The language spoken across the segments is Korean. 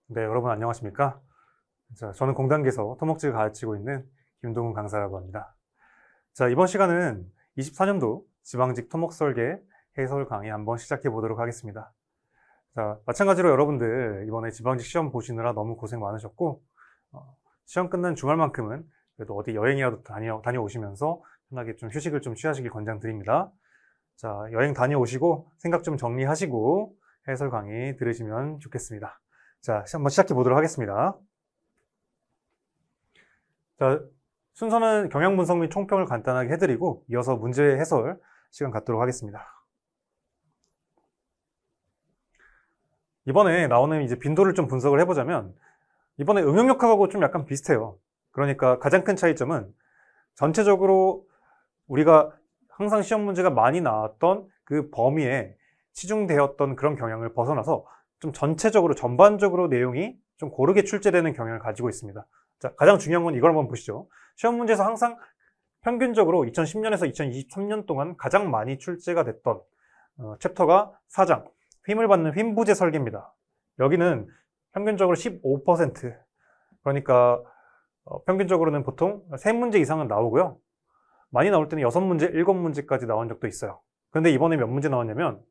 네, 여러분 안녕하십니까? 자, 저는 공단계에서 토목직을 가르치고 있는 김동훈 강사라고 합니다. 자, 이번 시간은 24년도 지방직 토목설계 해설 강의 한번 시작해 보도록 하겠습니다. 자, 마찬가지로 여러분들 이번에 지방직 시험 보시느라 너무 고생 많으셨고, 시험 끝난 주말만큼은 그래도 어디 여행이라도 다녀오시면서 편하게 좀 휴식을 좀 취하시길 권장드립니다. 자, 여행 다녀오시고 생각 좀 정리하시고 해설 강의 들으시면 좋겠습니다. 자, 한번 시작해 보도록 하겠습니다. 자, 순서는 경향 분석 및 총평을 간단하게 해드리고 이어서 문제 해설 시간 갖도록 하겠습니다. 이번에 나오는 이제 빈도를 좀 분석을 해보자면 이번에 응용역학하고 좀 약간 비슷해요. 그러니까 가장 큰 차이점은 전체적으로 우리가 항상 시험 문제가 많이 나왔던 그 범위에 치중되었던 그런 경향을 벗어나서 좀 전체적으로 전반적으로 내용이 좀 고르게 출제되는 경향을 가지고 있습니다. 자, 가장 중요한 건 이걸 한번 보시죠. 시험 문제에서 항상 평균적으로 2010년에서 2023년 동안 가장 많이 출제가 됐던 챕터가 4장 힘을 받는 휨부재 설계입니다. 여기는 평균적으로 15%, 그러니까 평균적으로는 보통 3문제 이상은 나오고요. 많이 나올 때는 6문제, 7문제까지 나온 적도 있어요. 그런데 이번에 몇 문제 나왔냐면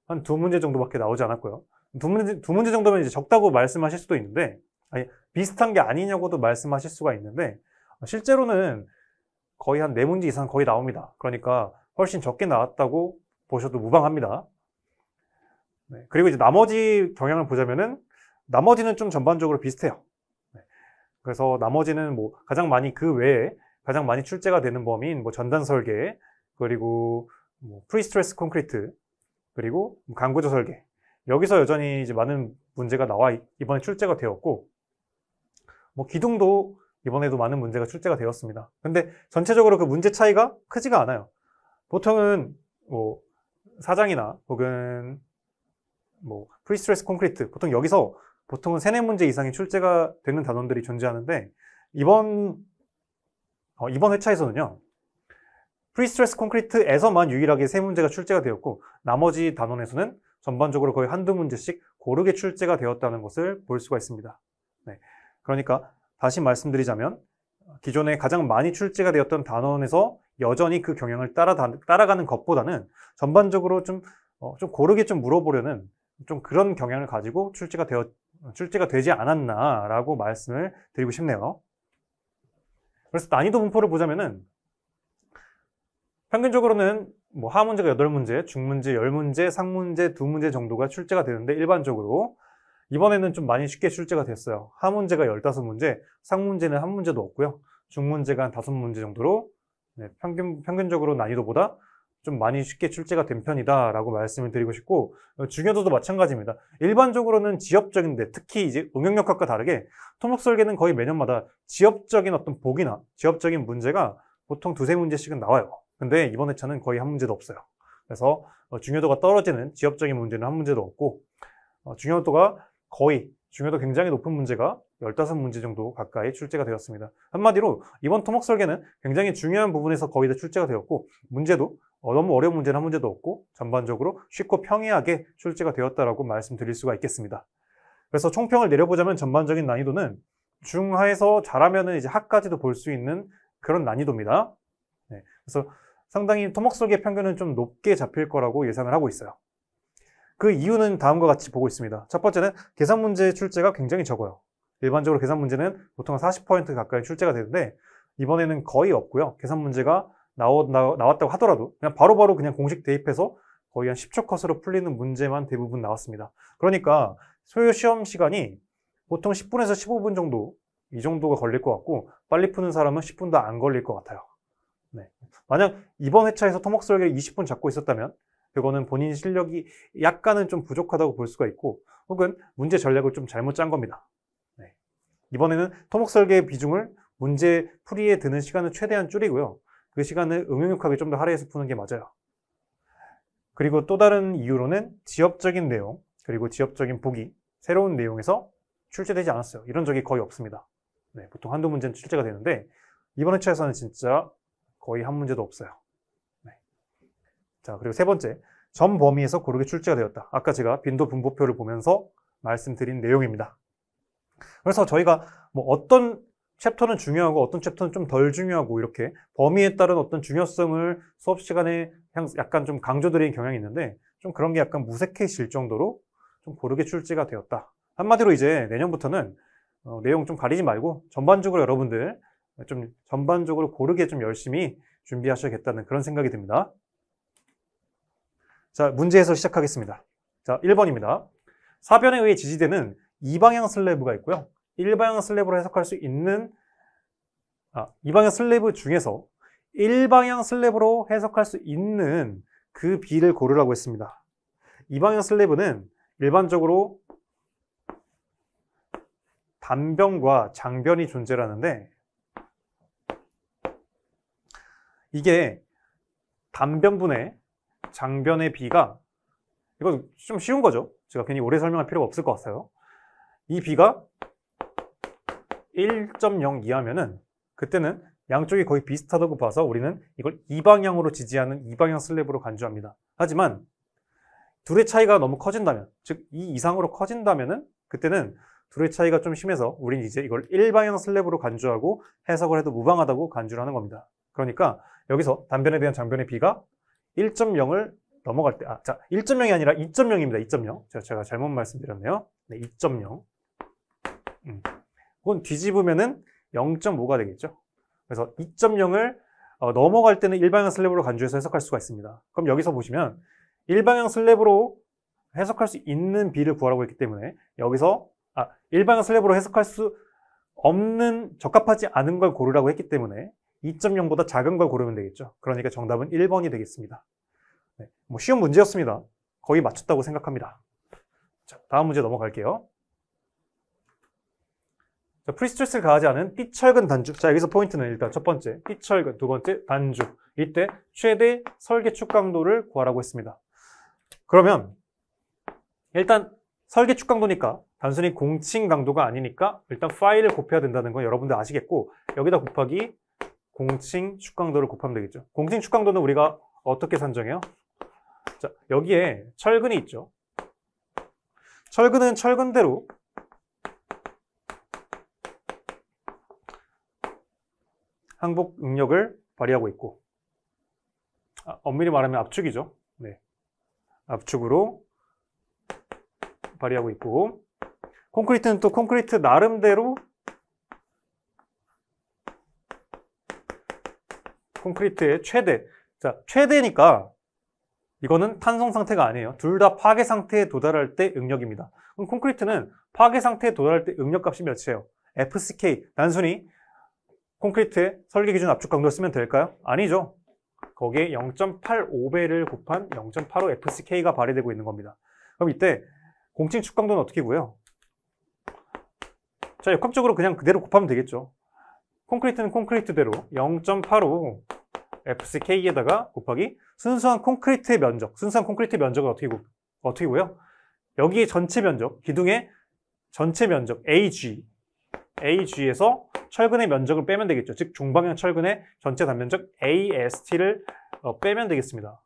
한 2문제 정도밖에 나오지 않았고요. 두 문제 정도면 이제 적다고 말씀하실 수도 있는데, 아니, 비슷한 게 아니냐고도 말씀하실 수가 있는데, 실제로는 거의 한 4문제 이상 거의 나옵니다. 그러니까 훨씬 적게 나왔다고 보셔도 무방합니다. 네, 그리고 이제 나머지 경향을 보자면은, 나머지는 좀 전반적으로 비슷해요. 네, 그래서 나머지는 뭐 가장 많이 그 외에 가장 많이 출제가 되는 범위인 뭐 전단 설계, 그리고 뭐 프리스트레스 콘크리트, 그리고 강구조 설계. 여기서 여전히 이제 많은 문제가 나와 이번에 출제가 되었고, 뭐 기둥도 이번에도 많은 문제가 출제가 되었습니다. 근데 전체적으로 그 문제 차이가 크지가 않아요. 보통은 뭐 사장이나 혹은 뭐 프리스트레스 콘크리트, 보통 여기서 보통은 3, 4문제 이상이 출제가 되는 단원들이 존재하는데, 이번 회차에서는요, 프리스트레스 콘크리트에서만 유일하게 3문제가 출제가 되었고, 나머지 단원에서는 전반적으로 거의 한두 문제씩 고르게 출제가 되었다는 것을 볼 수가 있습니다. 네, 그러니까 다시 말씀드리자면 기존에 가장 많이 출제가 되었던 단원에서 여전히 그 경향을 따라가는 것보다는 전반적으로 좀 고르게 좀 물어보려는 좀 그런 경향을 가지고 출제가 되지 않았나라고 말씀을 드리고 싶네요. 그래서 난이도 분포를 보자면은 평균적으로는 뭐 하문제가 8문제, 중문제 10문제, 상문제 2문제 정도가 출제가 되는데, 일반적으로 이번에는 좀 많이 쉽게 출제가 됐어요. 하문제가 15문제, 상문제는 1문제도 없고요. 중문제가 한 5문제 정도로, 네, 평균적으로 난이도보다 좀 많이 쉽게 출제가 된 편이다라고 말씀을 드리고 싶고, 중요도도 마찬가지입니다. 일반적으로는 지엽적인데, 특히 이제 응용역학과 다르게 토목설계는 거의 매년마다 지엽적인 어떤 복이나 지엽적인 문제가 보통 2, 3문제씩은 나와요. 근데 이번 회차는 거의 1문제도 없어요. 그래서 중요도가 떨어지는 지엽적인 문제는 1문제도 없고, 중요도 굉장히 높은 문제가 15문제 정도 가까이 출제가 되었습니다. 한마디로 이번 토목설계는 굉장히 중요한 부분에서 거의 다 출제가 되었고, 문제도 너무 어려운 문제는 1문제도 없고 전반적으로 쉽고 평이하게 출제가 되었다라고 말씀드릴 수가 있겠습니다. 그래서 총평을 내려보자면 전반적인 난이도는 중하에서 잘하면은 이제 하까지도 볼 수 있는 그런 난이도입니다. 네, 그래서 상당히 토목설계 평균은 좀 높게 잡힐 거라고 예상을 하고 있어요. 그 이유는 다음과 같이 보고 있습니다. 첫 번째는 계산 문제 출제가 굉장히 적어요. 일반적으로 계산 문제는 보통 40% 가까이 출제가 되는데, 이번에는 거의 없고요. 계산 문제가 나왔다고 하더라도 그냥 바로바로 그냥 공식 대입해서 거의 한 10초 컷으로 풀리는 문제만 대부분 나왔습니다. 그러니까 소요 시험 시간이 보통 10분에서 15분 정도, 이 정도가 걸릴 것 같고, 빨리 푸는 사람은 10분도 안 걸릴 것 같아요. 네. 만약 이번 회차에서 토목설계를 20분 잡고 있었다면 그거는 본인 실력이 약간은 좀 부족하다고 볼 수가 있고, 혹은 문제 전략을 좀 잘못 짠 겁니다. 네. 이번에는 토목설계의 비중을 문제 풀이에 드는 시간을 최대한 줄이고요. 그 시간을 응용역학에 좀 더 할애해서 푸는 게 맞아요. 그리고 또 다른 이유로는 지엽적인 내용, 그리고 지엽적인 보기, 새로운 내용에서 출제되지 않았어요. 이런 적이 거의 없습니다. 네, 보통 한두 문제는 출제가 되는데, 이번 회차에서는 진짜 거의 1문제도 없어요. 네. 자, 그리고 세 번째, 점 범위에서 고르게 출제가 되었다. 아까 제가 빈도 분포표를 보면서 말씀드린 내용입니다. 그래서 저희가 뭐 어떤 챕터는 중요하고 어떤 챕터는 좀 덜 중요하고 이렇게 범위에 따른 어떤 중요성을 수업 시간에 약간 좀 강조드리는 경향이 있는데 좀 그런 게 약간 무색해질 정도로 좀 고르게 출제가 되었다. 한마디로 이제 내년부터는 내용 좀 가리지 말고 전반적으로 여러분들 좀 전반적으로 고르게 좀 열심히 준비하셔야겠다는 그런 생각이 듭니다. 자, 문제 해설 시작하겠습니다. 자, 1번입니다. 사변에 의해 지지되는 이방향 슬래브가 있고요. 일방향 슬래브로 해석할 수 있는 이방향 슬래브 중에서 일방향 슬래브로 해석할 수 있는 그 B를 고르라고 했습니다. 이방향 슬래브는 일반적으로 단변과 장변이 존재하는데 이게 단변분의 장변의 B가 이거 좀 쉬운 거죠. 제가 괜히 오래 설명할 필요가 없을 것 같아요. 이 B가 1.0 이하면은 그때는 양쪽이 거의 비슷하다고 봐서 우리는 이걸 이방향으로 지지하는 이방향 슬래브로 간주합니다. 하지만 둘의 차이가 너무 커진다면, 즉 이 이상으로 커진다면은 그때는 둘의 차이가 좀 심해서 우리는 이제 이걸 일방향 슬래브로 간주하고 해석을 해도 무방하다고 간주를 하는 겁니다. 그러니까 여기서 단변에 대한 장변의 B가 1.0을 넘어갈 때, 자, 1.0이 아니라 2.0입니다. 2.0. 제가 잘못 말씀드렸네요. 네, 2.0. 그건 뒤집으면은 0.5가 되겠죠. 그래서 2.0을 넘어갈 때는 일방향 슬래브로 간주해서 해석할 수가 있습니다. 그럼 여기서 보시면 일방향 슬래브로 해석할 수 있는 B를 구하라고 했기 때문에 여기서 일방향 슬래브로 해석할 수 없는 적합하지 않은 걸 고르라고 했기 때문에 2.0보다 작은 걸 고르면 되겠죠. 그러니까 정답은 1번이 되겠습니다. 네, 뭐 쉬운 문제였습니다. 거의 맞췄다고 생각합니다. 자, 다음 문제 넘어갈게요. 자, 프리스트레스를 가하지 않은 띠철근 단주. 자, 여기서 포인트는 일단 첫 번째 띠철근, 두 번째 단주. 이때 최대 설계 축강도를 구하라고 했습니다. 그러면 일단 설계 축강도니까 단순히 공칭 강도가 아니니까 일단 파이를 곱해야 된다는 건 여러분들 아시겠고, 여기다 곱하기 공칭 축강도를 곱하면 되겠죠. 공칭 축강도는 우리가 어떻게 산정해요? 자, 여기에 철근이 있죠. 철근은 철근대로 항복 응력을 발휘하고 있고, 엄밀히 말하면 압축이죠. 네, 압축으로 발휘하고 있고, 콘크리트는 또 콘크리트 나름대로 콘크리트의 최대. 자, 최대니까 이거는 탄성 상태가 아니에요. 둘 다 파괴 상태에 도달할 때 응력입니다. 그럼 콘크리트는 파괴 상태에 도달할 때 응력 값이 몇이에요? FCK. 단순히 콘크리트의 설계 기준 압축 강도를 쓰면 될까요? 아니죠. 거기에 0.85배를 곱한 0.85 FCK가 발휘되고 있는 겁니다. 그럼 이때 공칭 축강도는 어떻게 구해요? 자, 역학적으로 그냥 그대로 곱하면 되겠죠. 콘크리트는 콘크리트대로 0.85 FCK에다가 곱하기 순수한 콘크리트의 면적. 순수한 콘크리트 면적은 어떻게 구해요? 여기에 전체 면적, 기둥의 전체 면적 AG에서 철근의 면적을 빼면 되겠죠. 즉 중방향 철근의 전체 단면적 AST를 빼면 되겠습니다.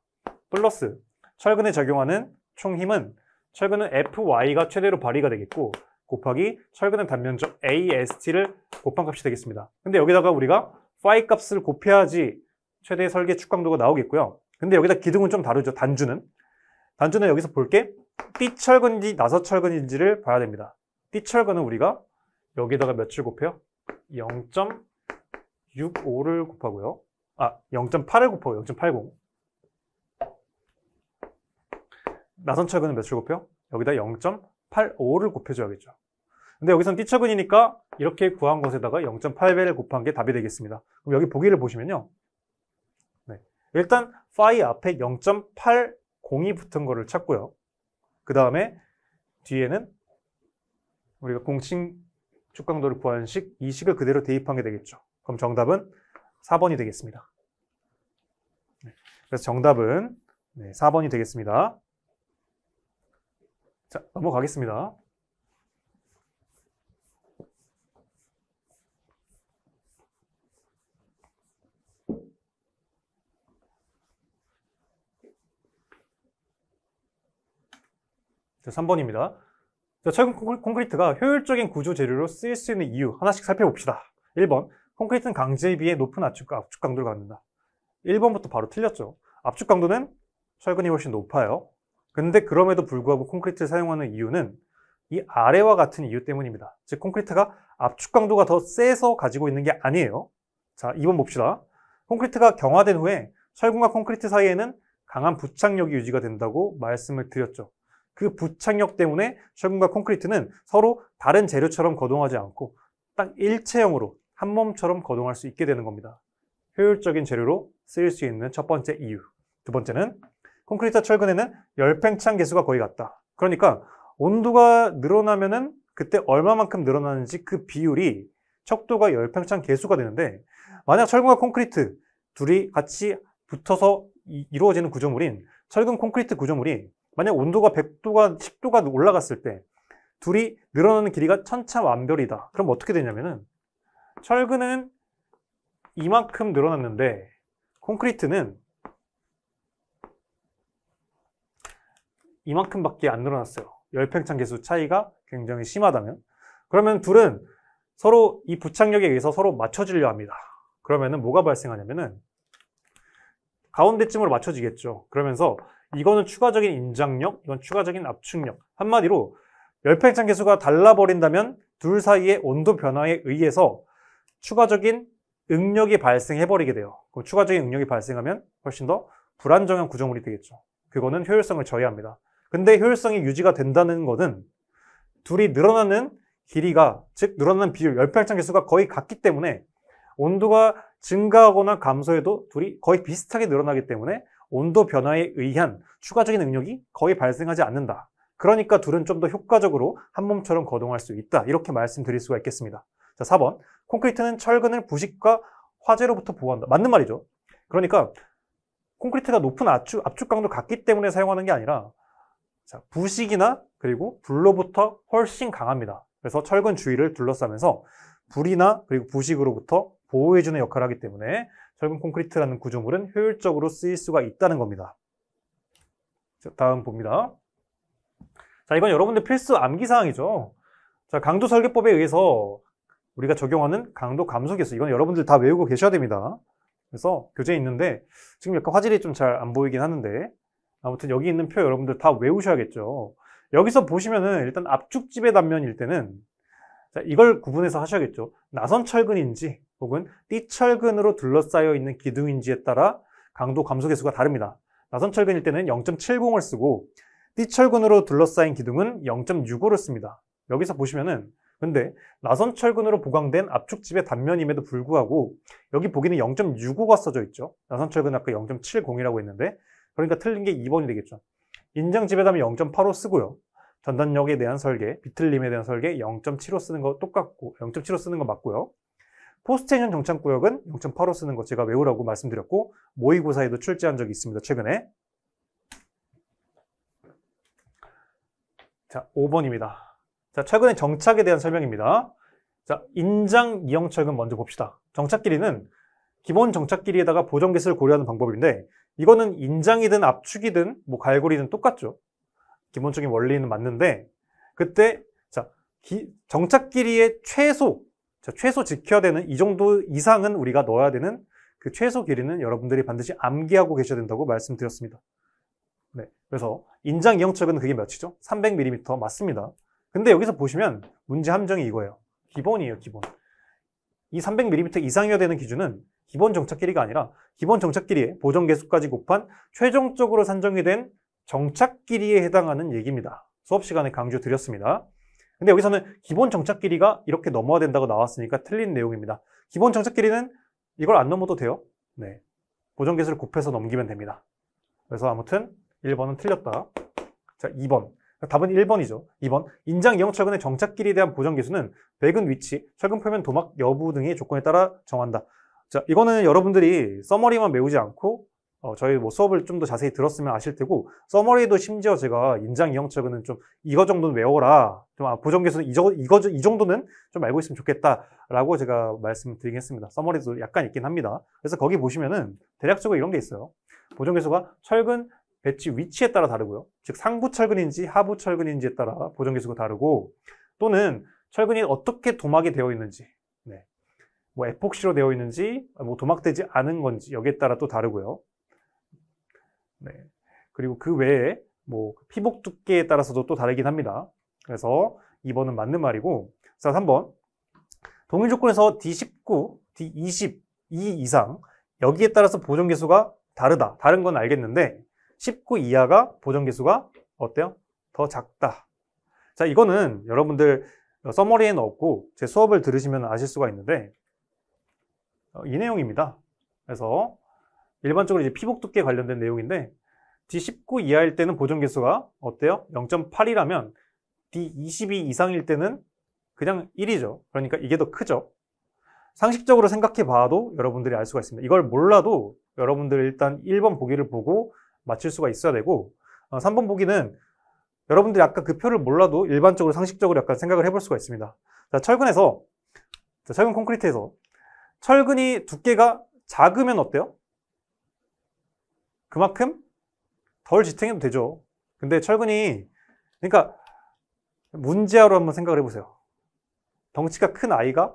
플러스 철근에 적용하는 총 힘은 철근은 FY가 최대로 발휘가 되겠고, 곱하기 철근의 단면적 AST를 곱한 값이 되겠습니다. 근데 여기다가 우리가 phi 값을 곱해야지 최대 설계 축강도가 나오겠고요. 근데 여기다 기둥은 좀 다르죠. 단주는 여기서 볼게 띠철근인지 나서철근인지를 봐야 됩니다. 띠철근은 우리가 여기다가 몇을 곱해요? 0.65를 곱하고요. 0.8을 곱하고 0.80. 나선철근은 몇을 곱해요? 여기다 0.85를 곱해줘야겠죠. 근데 여기선 띠철근이니까 이렇게 구한 것에다가 0.8배를 곱한 게 답이 되겠습니다. 그럼 여기 보기를 보시면요. 네. 일단 phi 앞에 0.80이 붙은 거를 찾고요. 그 다음에 뒤에는 우리가 공칭 축강도를 구하는 이 식을 그대로 대입한 게 되겠죠. 그럼 정답은 4번이 되겠습니다. 그래서 정답은 4번이 되겠습니다. 자, 넘어가겠습니다. 자, 3번입니다. 자, 철근 콘크리트가 효율적인 구조 재료로 쓰일 수 있는 이유 하나씩 살펴봅시다. 1번, 콘크리트는 강제에 비해 높은 압축 강도를 갖는다. 1번부터 바로 틀렸죠. 압축 강도는 철근이 훨씬 높아요. 근데 그럼에도 불구하고 콘크리트를 사용하는 이유는 이 아래와 같은 이유 때문입니다. 즉 콘크리트가 압축 강도가 더 세서 가지고 있는 게 아니에요. 자, 2번 봅시다. 콘크리트가 경화된 후에 철근과 콘크리트 사이에는 강한 부착력이 유지가 된다고 말씀을 드렸죠. 그 부착력 때문에 철근과 콘크리트는 서로 다른 재료처럼 거동하지 않고 딱 일체형으로 한 몸처럼 거동할 수 있게 되는 겁니다. 효율적인 재료로 쓰일 수 있는 첫 번째 이유. 두 번째는 콘크리트와 철근에는 열팽창 계수가 거의 같다. 그러니까 온도가 늘어나면은 그때 얼마만큼 늘어나는지 그 비율이 척도가 열팽창 계수가 되는데, 만약 철근과 콘크리트 둘이 같이 붙어서 이루어지는 구조물인 철근 콘크리트 구조물이 만약 온도가 100도가 10도가 올라갔을 때 둘이 늘어나는 길이가 천차만별이다. 그럼 어떻게 되냐면은 철근은 이만큼 늘어났는데 콘크리트는 이만큼밖에 안 늘어났어요. 열팽창 계수 차이가 굉장히 심하다면. 그러면 둘은 서로 이 부착력에 의해서 서로 맞춰지려 합니다. 그러면은 뭐가 발생하냐면은 가운데쯤으로 맞춰지겠죠. 그러면서 이거는 추가적인 인장력, 이건 추가적인 압축력. 한마디로 열팽창 계수가 달라버린다면 둘 사이의 온도 변화에 의해서 추가적인 응력이 발생해버리게 돼요. 그럼 추가적인 응력이 발생하면 훨씬 더 불안정한 구조물이 되겠죠. 그거는 효율성을 저해합니다. 근데 효율성이 유지가 된다는 것은 둘이 늘어나는 길이가, 즉 늘어나는 비율, 열팽창 계수가 거의 같기 때문에 온도가 증가하거나 감소해도 둘이 거의 비슷하게 늘어나기 때문에 온도 변화에 의한 추가적인 응력이 거의 발생하지 않는다. 그러니까 둘은 좀 더 효과적으로 한 몸처럼 거동할 수 있다. 이렇게 말씀드릴 수가 있겠습니다. 자, 4번. 콘크리트는 철근을 부식과 화재로부터 보호한다. 맞는 말이죠. 그러니까 콘크리트가 높은 압축 강도 같기 때문에 사용하는 게 아니라 자, 부식이나 그리고 불로부터 훨씬 강합니다. 그래서 철근 주위를 둘러싸면서 불이나 그리고 부식으로부터 보호해주는 역할을 하기 때문에 철근 콘크리트라는 구조물은 효율적으로 쓰일 수가 있다는 겁니다. 자, 다음 봅니다. 자, 이건 여러분들 필수 암기사항이죠. 자, 강도 설계법에 의해서 우리가 적용하는 강도 감소 계수, 이건 여러분들 다 외우고 계셔야 됩니다. 그래서 교재에 있는데 지금 약간 화질이 좀 잘 안 보이긴 하는데 아무튼 여기 있는 표 여러분들 다 외우셔야겠죠. 여기서 보시면은 일단 압축지배 단면일 때는 자, 이걸 구분해서 하셔야겠죠. 나선 철근인지 혹은 띠철근으로 둘러싸여 있는 기둥인지에 따라 강도 감소 계수가 다릅니다. 나선 철근일 때는 0.70을 쓰고 띠철근으로 둘러싸인 기둥은 0.65를 씁니다. 여기서 보시면은 근데 나선 철근으로 보강된 압축지배 단면임에도 불구하고 여기 보기는 0.65가 써져 있죠. 나선 철근 아까 0.70이라고 했는데 그러니까 틀린 게 2번이 되겠죠. 인장 지배단면 0.85 쓰고요. 전단력에 대한 설계, 비틀림에 대한 설계 0.75 쓰는 거 똑같고 0.75 쓰는 거 맞고요. 포스트텐션 정착구역은 0.85 쓰는 거 제가 외우라고 말씀드렸고 모의고사에도 출제한 적이 있습니다. 최근에. 자, 5번입니다. 자, 철근의 정착에 대한 설명입니다. 자, 인장 이형철근 먼저 봅시다. 정착 길이는 기본 정착 길이에다가 보정 계수를 고려하는 방법인데 이거는 인장이든 압축이든 뭐 갈고리든 똑같죠. 기본적인 원리는 맞는데 그때 자, 정착 길이의 최소 지켜야 되는 이 정도 이상은 우리가 넣어야 되는 그 최소 길이는 여러분들이 반드시 암기하고 계셔야 된다고 말씀드렸습니다. 네, 그래서 인장 이형철근은 그게 몇이죠? 300mm 맞습니다. 근데 여기서 보시면 문제 함정이 이거예요. 기본이에요, 기본. 이 300mm 이상이어야 되는 기준은 기본 정착 길이가 아니라 기본 정착 길이의 보정 계수까지 곱한 최종적으로 산정이 된 정착 길이에 해당하는 얘기입니다. 수업 시간에 강조 드렸습니다. 근데 여기서는 기본 정착 길이가 이렇게 넘어야 된다고 나왔으니까 틀린 내용입니다. 기본 정착 길이는 이걸 안 넘어도 돼요. 네, 보정 계수를 곱해서 넘기면 됩니다. 그래서 아무튼 1번은 틀렸다. 자, 2번. 답은 1번이죠. 2번. 인장 이형철근의 정착 길이에 대한 보정 계수는 배근 위치, 철근 표면 도막 여부 등의 조건에 따라 정한다. 자, 이거는 여러분들이 서머리만 외우지 않고 저희 뭐 수업을 좀 더 자세히 들었으면 아실 테고 서머리도 심지어 제가 인장 이형철근은 좀 이거 정도는 외워라. 좀 보정 계수는 이 정도는 좀 알고 있으면 좋겠다라고 제가 말씀드리겠습니다. 서머리도 약간 있긴 합니다. 그래서 거기 보시면은 대략적으로 이런 게 있어요. 보정 계수가 철근 배치 위치에 따라 다르고요. 즉 상부 철근인지 하부 철근인지에 따라 보정계수가 다르고, 또는 철근이 어떻게 도막이 되어 있는지, 네. 뭐 에폭시로 되어 있는지, 뭐 도막되지 않은 건지 여기에 따라 또 다르고요. 네. 그리고 그 외에 뭐 피복 두께에 따라서도 또 다르긴 합니다. 그래서 2번은 맞는 말이고, 자, 3번. 동일 조건에서 D19, D22 이상 여기에 따라서 보정계수가 다르다. 다른 건 알겠는데 19 이하가 보정계수가 어때요? 더 작다. 자, 이거는 여러분들 서머리에는 없고 제 수업을 들으시면 아실 수가 있는데 이 내용입니다. 그래서 일반적으로 이제 피복 두께 관련된 내용인데 D19 이하일 때는 보정계수가 어때요? 0.8이라면 D22 이상일 때는 그냥 1이죠. 그러니까 이게 더 크죠. 상식적으로 생각해 봐도 여러분들이 알 수가 있습니다. 이걸 몰라도 여러분들 일단 1번 보기를 보고 맞출 수가 있어야 되고, 3번 보기는 여러분들이 아까 그 표를 몰라도 일반적으로 상식적으로 약간 생각을 해볼 수가 있습니다. 자, 철근 콘크리트에서 철근이 두께가 작으면 어때요? 그만큼 덜 지탱해도 되죠. 근데 철근이, 그러니까 문제아로 한번 생각을 해보세요. 덩치가 큰 아이가,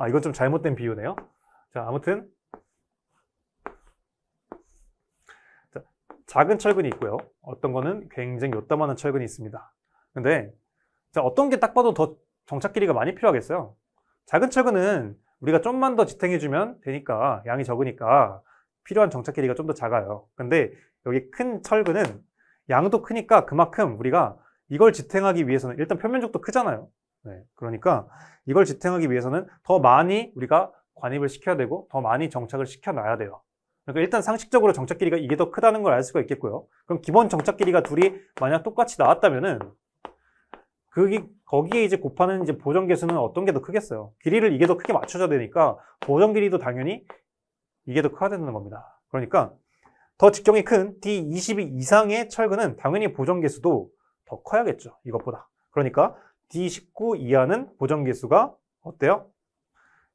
이건 좀 잘못된 비유네요. 자, 아무튼 자, 작은 철근이 있고요. 어떤 거는 굉장히 요따만한 철근이 있습니다. 근데 자, 어떤 게 딱 봐도 더 정착 길이가 많이 필요하겠어요. 작은 철근은 우리가 좀만 더 지탱해주면 되니까, 양이 적으니까 필요한 정착 길이가 좀 더 작아요. 근데 여기 큰 철근은 양도 크니까 그만큼 우리가 이걸 지탱하기 위해서는 일단 표면적도 크잖아요. 네, 그러니까 이걸 지탱하기 위해서는 더 많이 우리가 관입을 시켜야 되고 더 많이 정착을 시켜놔야 돼요. 그러니까 일단 상식적으로 정착 길이가 이게 더 크다는 걸 알 수가 있겠고요. 그럼 기본 정착 길이가 둘이 만약 똑같이 나왔다면은 거기에 이제 곱하는 이제 보정 계수는 어떤 게 더 크겠어요? 길이를 이게 더 크게 맞춰줘야 되니까 보정 길이도 당연히 이게 더 커야 되는 겁니다. 그러니까 더 직경이 큰 D22 이상의 철근은 당연히 보정 계수도 더 커야겠죠. 이것보다. 그러니까 D19 이하는 보정계수가 어때요?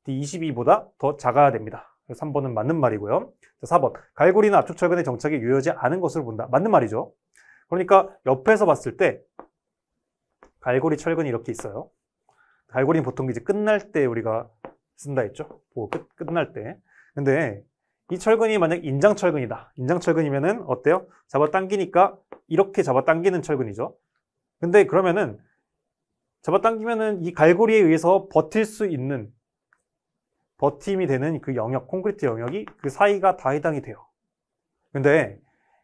D22보다 더 작아야 됩니다. 3번은 맞는 말이고요. 4번, 갈고리나 압축철근의 정착이 유효하지 않은 것으로 본다. 맞는 말이죠. 그러니까 옆에서 봤을 때 갈고리 철근이 이렇게 있어요. 갈고리는 보통 이제 끝날 때 우리가 쓴다 했죠. 끝날 때. 근데 이 철근이 만약 인장철근이다. 인장철근이면은 어때요? 잡아당기니까 이렇게 잡아당기는 철근이죠. 근데 그러면은 잡아당기면은 이 갈고리에 의해서 버틸 수 있는, 버팀이 되는 그 영역, 콘크리트 영역이 그 사이가 다 해당이 돼요. 근데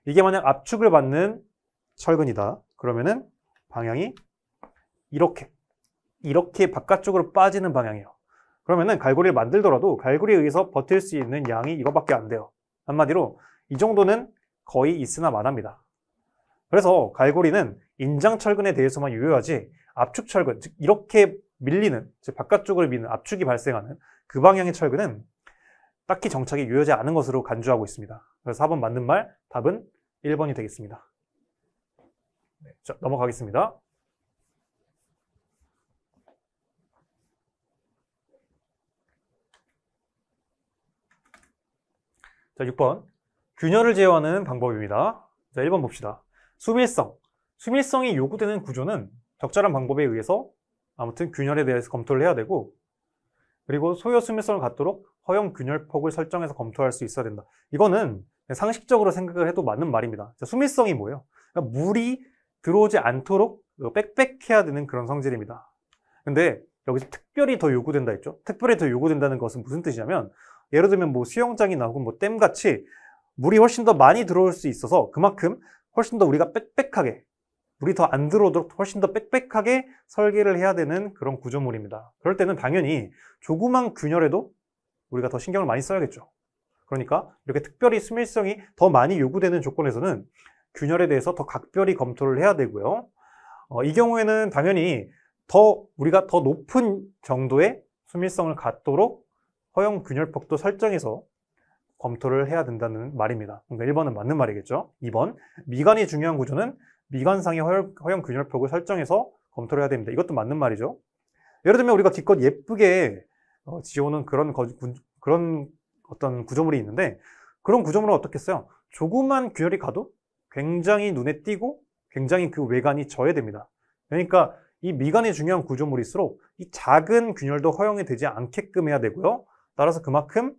이게 만약 압축을 받는 철근이다. 그러면은 방향이 이렇게 바깥쪽으로 빠지는 방향이에요. 그러면은 갈고리를 만들더라도 갈고리에 의해서 버틸 수 있는 양이 이거밖에 안 돼요. 한마디로 이 정도는 거의 있으나 마나입니다. 그래서 갈고리는 인장철근에 대해서만 유효하지 압축철근, 즉 이렇게 밀리는, 즉 바깥쪽을 미는 압축이 발생하는 그 방향의 철근은 딱히 정착이 유효하지 않은 것으로 간주하고 있습니다. 그래서 4번 맞는 말, 답은 1번이 되겠습니다. 네, 자, 넘어가겠습니다. 자, 6번. 균열을 제어하는 방법입니다. 자, 1번 봅시다. 수밀성이 요구되는 구조는 적절한 방법에 의해서 아무튼 균열에 대해서 검토를 해야 되고, 그리고 소요 수밀성을 갖도록 허용 균열폭을 설정해서 검토할 수 있어야 된다. 이거는 상식적으로 생각을 해도 맞는 말입니다. 자, 수밀성이 뭐예요? 그러니까 물이 들어오지 않도록 빽빽해야 되는 그런 성질입니다. 근데 여기서 특별히 더 요구된다 했죠? 특별히 더 요구된다는 것은 무슨 뜻이냐면, 예를 들면 뭐 수영장이나 혹은 뭐 댐같이 물이 훨씬 더 많이 들어올 수 있어서 그만큼 훨씬 더 우리가 빽빽하게, 물이 더 안 들어오도록 훨씬 더 빽빽하게 설계를 해야 되는 그런 구조물입니다. 그럴 때는 당연히 조그만 균열에도 우리가 더 신경을 많이 써야겠죠. 그러니까 이렇게 특별히 수밀성이 더 많이 요구되는 조건에서는 균열에 대해서 더 각별히 검토를 해야 되고요. 이 경우에는 당연히 우리가 더 높은 정도의 수밀성을 갖도록 허용 균열폭도 설정해서 검토를 해야 된다는 말입니다. 그러니까 1번은 맞는 말이겠죠. 2번, 미관이 중요한 구조는 미관상의 허용 균열폭을 설정해서 검토를 해야 됩니다. 이것도 맞는 말이죠. 예를 들면 우리가 기껏 예쁘게 지어오는 그런 어떤 구조물이 있는데, 그런 구조물은 어떻겠어요? 조그만 균열이 가도 굉장히 눈에 띄고 굉장히 그 외관이 저해됩니다. 그러니까 이 미관이 중요한 구조물일수록 이 작은 균열도 허용이 되지 않게끔 해야 되고요. 따라서 그만큼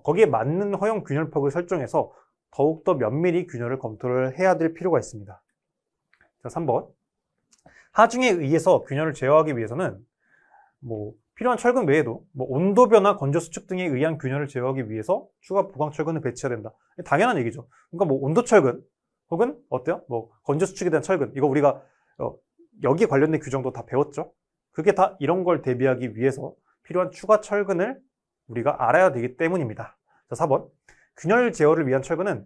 거기에 맞는 허용 균열폭을 설정해서 더욱더 면밀히 균열을 검토를 해야 될 필요가 있습니다. 자, 3번. 하중에 의해서 균열을 제어하기 위해서는 필요한 철근 외에도 온도 변화, 건조 수축 등에 의한 균열을 제어하기 위해서 추가 보강 철근을 배치해야 된다. 당연한 얘기죠. 그러니까 온도 철근 혹은 어때요? 건조 수축에 대한 철근. 이거 우리가 여기에 관련된 규정도 다 배웠죠. 그게 다 이런 걸 대비하기 위해서 필요한 추가 철근을 우리가 알아야 되기 때문입니다. 자, 4번. 균열 제어를 위한 철근은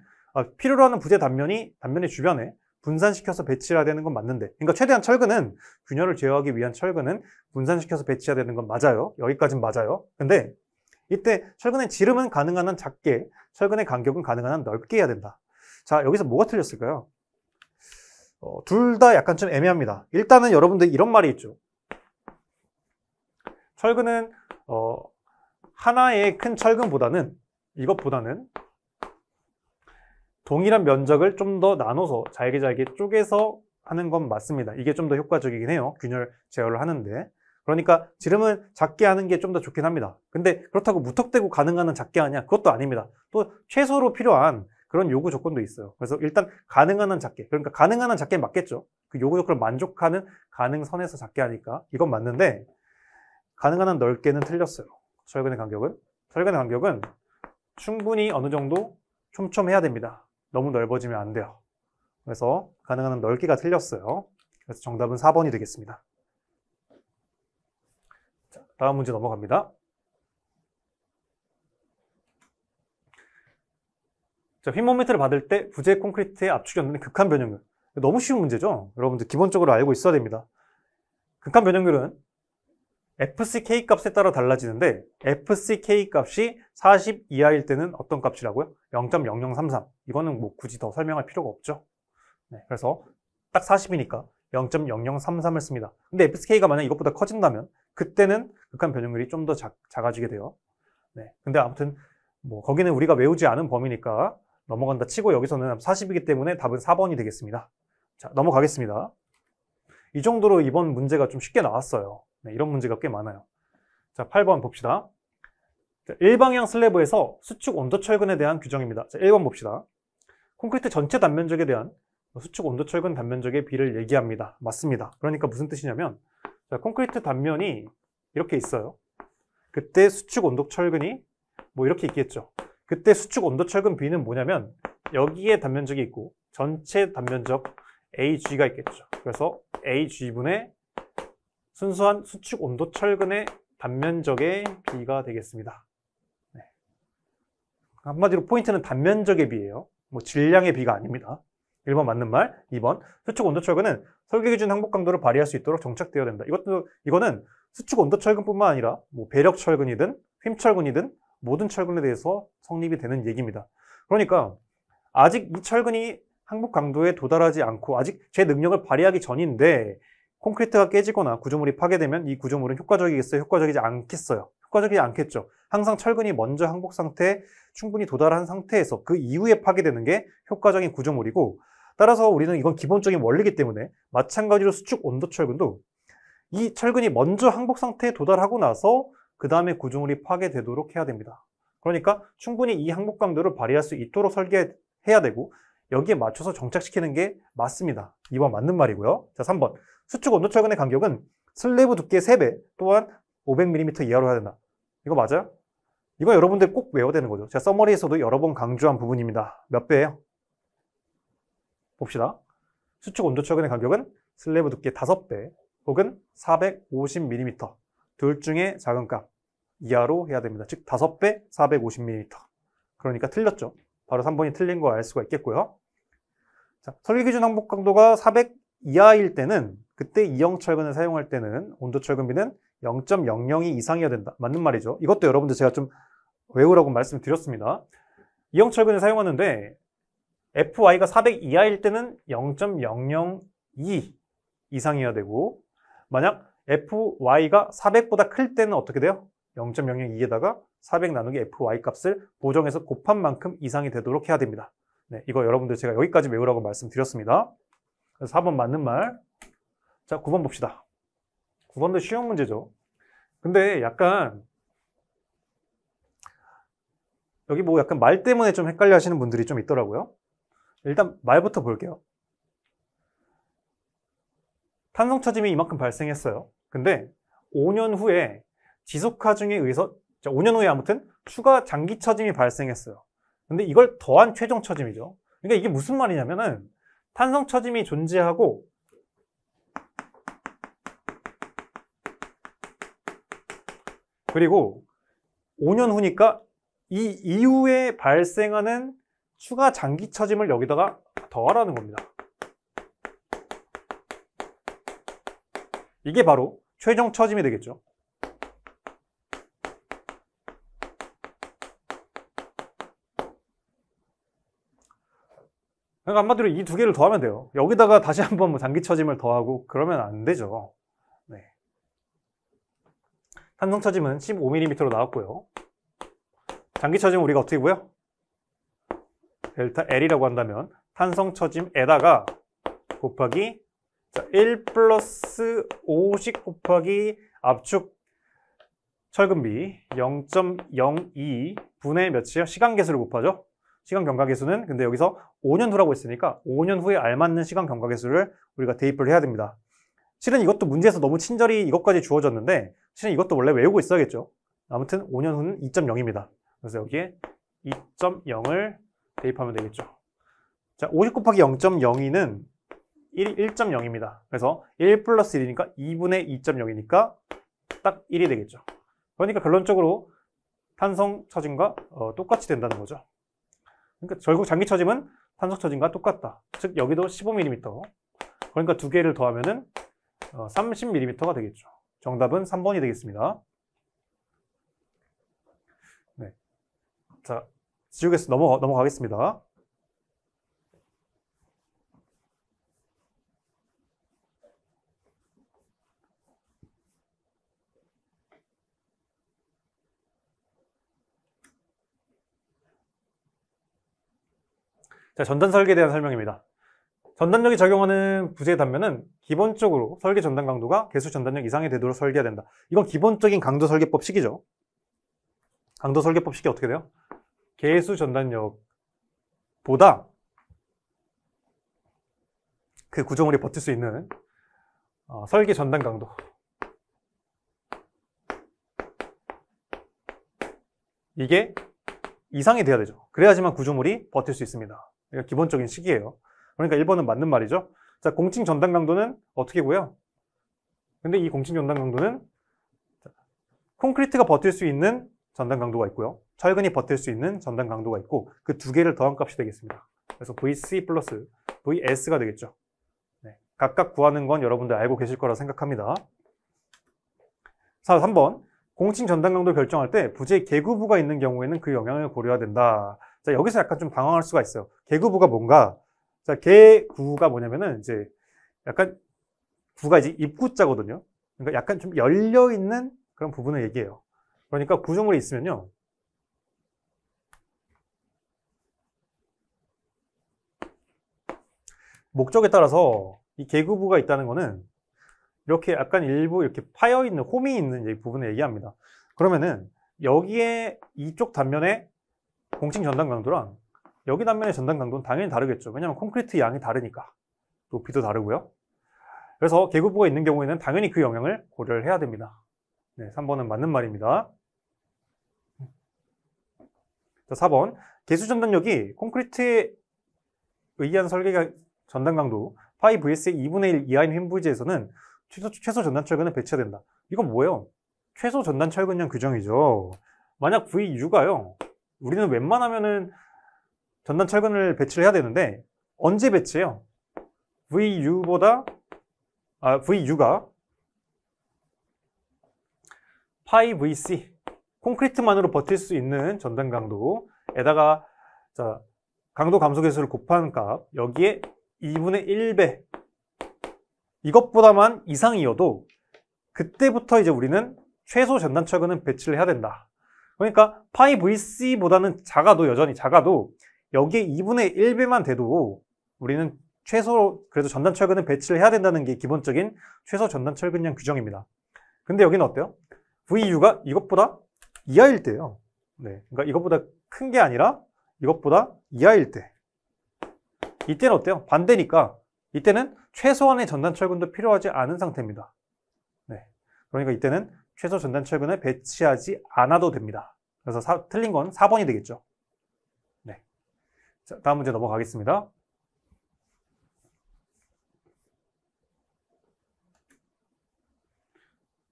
필요로 하는 부재 단면의 주변에 분산시켜서 배치해야 되는 건 맞는데, 그러니까 최대한 철근은 균열을 제어하기 위한 철근은 분산시켜서 배치해야 되는 건 맞아요. 여기까지는 맞아요. 근데 이때 철근의 지름은 가능한 한 작게, 철근의 간격은 가능한 한 넓게 해야 된다. 자, 여기서 뭐가 틀렸을까요? 둘 다 약간 좀 애매합니다. 일단은 여러분들 이런 말이 있죠. 철근은 하나의 큰 철근보다는 이것보다는 동일한 면적을 좀 더 나눠서 잘게 쪼개서 하는 건 맞습니다. 이게 좀 더 효과적이긴 해요. 균열 제어를 하는데. 그러니까 지름을 작게 하는 게 좀 더 좋긴 합니다. 근데 그렇다고 무턱대고 가능한 한 작게 하냐? 그것도 아닙니다. 또 최소로 필요한 그런 요구 조건도 있어요. 그래서 일단 가능한 한 작게, 그러니까 가능한 한 작게 맞겠죠. 그 요구 조건을 만족하는 가능선에서 작게 하니까 이건 맞는데, 가능한 한 넓게는 틀렸어요. 철근의 간격은 충분히 어느 정도 촘촘해야 됩니다. 너무 넓어지면 안 돼요. 그래서 가능한 한 넓기가 틀렸어요. 그래서 정답은 4번이 되겠습니다. 자, 다음 문제 넘어갑니다. 자, 휨 모멘트를 받을 때 부재 콘크리트의 압축이 없는 극한 변형률. 너무 쉬운 문제죠? 여러분들 기본적으로 알고 있어야 됩니다. 극한 변형률은 FCK 값에 따라 달라지는데, FCK 값이 40 이하일 때는 어떤 값이라고요? 0.0033. 이거는 굳이 더 설명할 필요가 없죠. 네, 그래서 딱 40이니까 0.0033을 씁니다. 근데 FCK가 만약 이것보다 커진다면 그때는 극한 변형률이 좀 더 작아지게 돼요. 네, 근데 아무튼 거기는 우리가 외우지 않은 범위니까 넘어간다 치고 여기서는 40이기 때문에 답은 4번이 되겠습니다. 자, 넘어가겠습니다. 이 정도로 이번 문제가 좀 쉽게 나왔어요. 네, 이런 문제가 꽤 많아요. 자, 8번 봅시다. 자, 일방향 슬래브에서 수축 온도 철근에 대한 규정입니다. 자, 1번 봅시다. 콘크리트 전체 단면적에 대한 수축 온도 철근 단면적의 비를 얘기합니다. 맞습니다. 그러니까 무슨 뜻이냐면, 자, 콘크리트 단면이 이렇게 있어요. 그때 수축 온도 철근이 이렇게 있겠죠. 그때 수축 온도 철근 비는 뭐냐면, 여기에 단면적이 있고 전체 단면적 AG가 있겠죠. 그래서 AG분의 순수한 수축 온도 철근의 단면적의 비가 되겠습니다. 네. 한마디로 포인트는 단면적의 비예요. 질량의 비가 아닙니다. 1번 맞는 말. 2번 수축 온도 철근은 설계 기준 항복 강도를 발휘할 수 있도록 정착되어야 된다. 이거는 수축 온도 철근뿐만 아니라 배력 철근이든 휨 철근이든 모든 철근에 대해서 성립이 되는 얘기입니다. 그러니까 아직 이 철근이 항복 강도에 도달하지 않고 아직 제 능력을 발휘하기 전인데 콘크리트가 깨지거나 구조물이 파괴되면 이 구조물은 효과적이겠어요? 효과적이지 않겠어요? 효과적이지 않겠죠. 항상 철근이 먼저 항복 상태에 충분히 도달한 상태에서 그 이후에 파괴되는 게 효과적인 구조물이고, 따라서 우리는 이건 기본적인 원리이기 때문에 마찬가지로 수축 온도 철근도 이 철근이 먼저 항복 상태에 도달하고 나서 그 다음에 구조물이 파괴되도록 해야 됩니다. 그러니까 충분히 이 항복 강도를 발휘할 수 있도록 설계해야 되고 여기에 맞춰서 정착시키는 게 맞습니다. 2번 맞는 말이고요. 자, 3번. 수축 온도 철근의 간격은 슬래브 두께의 3배 또한 500mm 이하로 해야 된다. 이거 맞아요? 이거 여러분들 꼭 외워야 되는 거죠. 제가 서머리에서도 여러 번 강조한 부분입니다. 몇 배예요? 봅시다. 수축 온도 철근의 간격은 슬래브 두께 5배 혹은 450mm 둘 중에 작은 값 이하로 해야 됩니다. 즉 5배 450mm. 그러니까 틀렸죠. 바로 3번이 틀린 거 알 수가 있겠고요. 자, 설계 기준 항복 강도가 400 이하일 때는 그때 이형 철근을 사용할 때는 온도 철근비는 0.002 이상이어야 된다. 맞는 말이죠. 이것도 여러분들 제가 좀 외우라고 말씀드렸습니다. 이형 철근을 사용하는데 FY가 400 이하일 때는 0.002 이상이어야 되고, 만약 FY가 400보다 클 때는 어떻게 돼요? 0.002에다가 400 나누기 FY 값을 보정해서 곱한 만큼 이상이 되도록 해야 됩니다. 네, 이거 여러분들 제가 여기까지 외우라고 말씀드렸습니다. 그래서 4번 맞는 말. 자, 9번 봅시다. 9번도 쉬운 문제죠. 근데 약간 여기 뭐 약간 말 때문에 좀 헷갈려 하시는 분들이 좀 있더라고요. 일단 말부터 볼게요. 탄성차짐이 이만큼 발생했어요. 근데 5년 후에 지속하중에 의해서 5년 후에 아무튼 추가 장기차짐이 발생했어요. 근데 이걸 더한 최종차짐이죠. 그러니까 이게 무슨 말이냐면은 탄성차짐이 존재하고 그리고 5년 후니까 이 이후에 발생하는 추가 장기차짐을 여기다가 더하라는 겁니다. 이게 바로 최종 처짐이 되겠죠. 그러니까 한마디로 이 두 개를 더하면 돼요. 여기다가 다시 한번 뭐 장기 처짐을 더하고 그러면 안 되죠. 네. 탄성 처짐은 15mm로 나왔고요. 장기 처짐은 우리가 어떻게 구해요? 델타 L이라고 한다면 탄성 처짐에다가 곱하기 1 플러스 50 곱하기 압축 철근비 0.02 분의 몇이요? 시간 개수를 곱하죠. 시간 경과 개수는 근데 여기서 5년 후라고 했으니까 5년 후에 알맞는 시간 경과 개수를 우리가 대입을 해야 됩니다. 실은 이것도 문제에서 너무 친절히 이것까지 주어졌는데 실은 이것도 원래 외우고 있어야겠죠. 아무튼 5년 후는 2.0입니다. 그래서 여기에 2.0을 대입하면 되겠죠. 자, 50 곱하기 0.02는 1.0입니다. 그래서 1 플러스 1이니까 2분의 2.0이니까 딱 1이 되겠죠. 그러니까 결론적으로 탄성 처짐과 똑같이 된다는 거죠. 그러니까 결국 장기 처짐은 탄성 처짐과 똑같다. 즉 여기도 15mm. 그러니까 두 개를 더하면은 30mm가 되겠죠. 정답은 3번이 되겠습니다. 네. 자, 지우개수 넘어가겠습니다. 자, 전단 설계에 대한 설명입니다. 전단력이 적용하는 부재의 단면은 기본적으로 설계 전단 강도가 개수 전단력 이상이 되도록 설계해야 된다. 이건 기본적인 강도 설계법식이죠. 강도 설계법식이 어떻게 돼요? 개수 전단력보다 그 구조물이 버틸 수 있는 설계 전단 강도 이게 이상이 돼야 되죠. 그래야지만 구조물이 버틸 수 있습니다. 이게 기본적인 식이에요. 그러니까 1번은 맞는 말이죠. 자, 공칭 전단 강도는 어떻게 구해요? 근데 이 공칭 전단 강도는 콘크리트가 버틸 수 있는 전단 강도가 있고요. 철근이 버틸 수 있는 전단 강도가 있고 그 두 개를 더한 값이 되겠습니다. 그래서 VC 플러스 VS가 되겠죠. 네, 각각 구하는 건 여러분들 알고 계실 거라 생각합니다. 자, 3번. 공칭 전단 강도를 결정할 때 부재의 계구부가 있는 경우에는 그 영향을 고려해야 된다. 자, 여기서 약간 좀 당황할 수가 있어요. 계구부가 뭔가? 자, 계구가 뭐냐면은 이제 약간 구가 이제 입구자거든요. 그러니까 약간 좀 열려 있는 그런 부분을 얘기해요. 그러니까 구조물이 있으면요. 목적에 따라서 이 계구부가 있다는 거는 이렇게 약간 일부 이렇게 파여 있는 홈이 있는 이 부분을 얘기합니다. 그러면은 여기에 이쪽 단면에 공칭 전단 강도랑 여기 단면의 전단 강도는 당연히 다르겠죠. 왜냐하면 콘크리트 양이 다르니까. 높이도 다르고요. 그래서 계구부가 있는 경우에는 당연히 그 영향을 고려를 해야 됩니다. 네, 3번은 맞는 말입니다. 자, 4번. 개수 전단력이 콘크리트에 의한 설계가 전단 강도 파이 vs의 2분의 1 이하인 횡부지에서는 최소 전단 철근을 배치해야 된다. 이건 뭐예요? 최소 전단 철근량 규정이죠. 만약 VU가요. 우리는 웬만하면은 전단 철근을 배치를 해야 되는데 언제 배치해요? VU가 파이 VC 콘크리트만으로 버틸 수 있는 전단 강도에다가 자, 강도 감소 계수를 곱한 값 여기에 2분의 1배 이것보다만 이상이어도 그때부터 이제 우리는 최소 전단 철근은 배치를 해야 된다. 그러니까 파이 VC보다는 작아도 여전히 작아도 여기에 2분의 1배만 돼도 우리는 최소 그래도 전단철근을 배치를 해야 된다는 게 기본적인 최소 전단철근량 규정입니다. 근데 여기는 어때요? VU가 이것보다 이하일 때예요. 네, 그러니까 이것보다 큰 게 아니라 이것보다 이하일 때. 이때는 어때요? 반대니까 이때는 최소한의 전단철근도 필요하지 않은 상태입니다. 네, 그러니까 이때는 최소 전단철근을 배치하지 않아도 됩니다. 그래서 틀린 건 4번이 되겠죠. 네. 자, 다음 문제 넘어가겠습니다.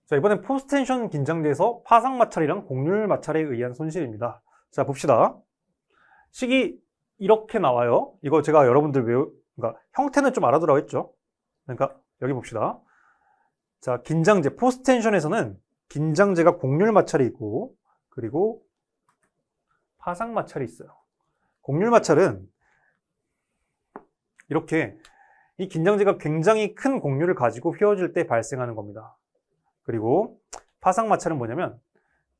자, 이번엔 포스텐션 긴장대에서 파상 마찰이랑 곡률 마찰에 의한 손실입니다. 자, 봅시다. 식이 이렇게 나와요. 이거 제가 여러분들 그러니까 형태는 좀 알아두라고 했죠. 그러니까 여기 봅시다. 자, 긴장재, 포스텐션에서는 긴장재가 곡률 마찰이 있고, 그리고 파상 마찰이 있어요. 곡률 마찰은 이렇게 이 긴장재가 굉장히 큰 곡률을 가지고 휘어질 때 발생하는 겁니다. 그리고 파상 마찰은 뭐냐면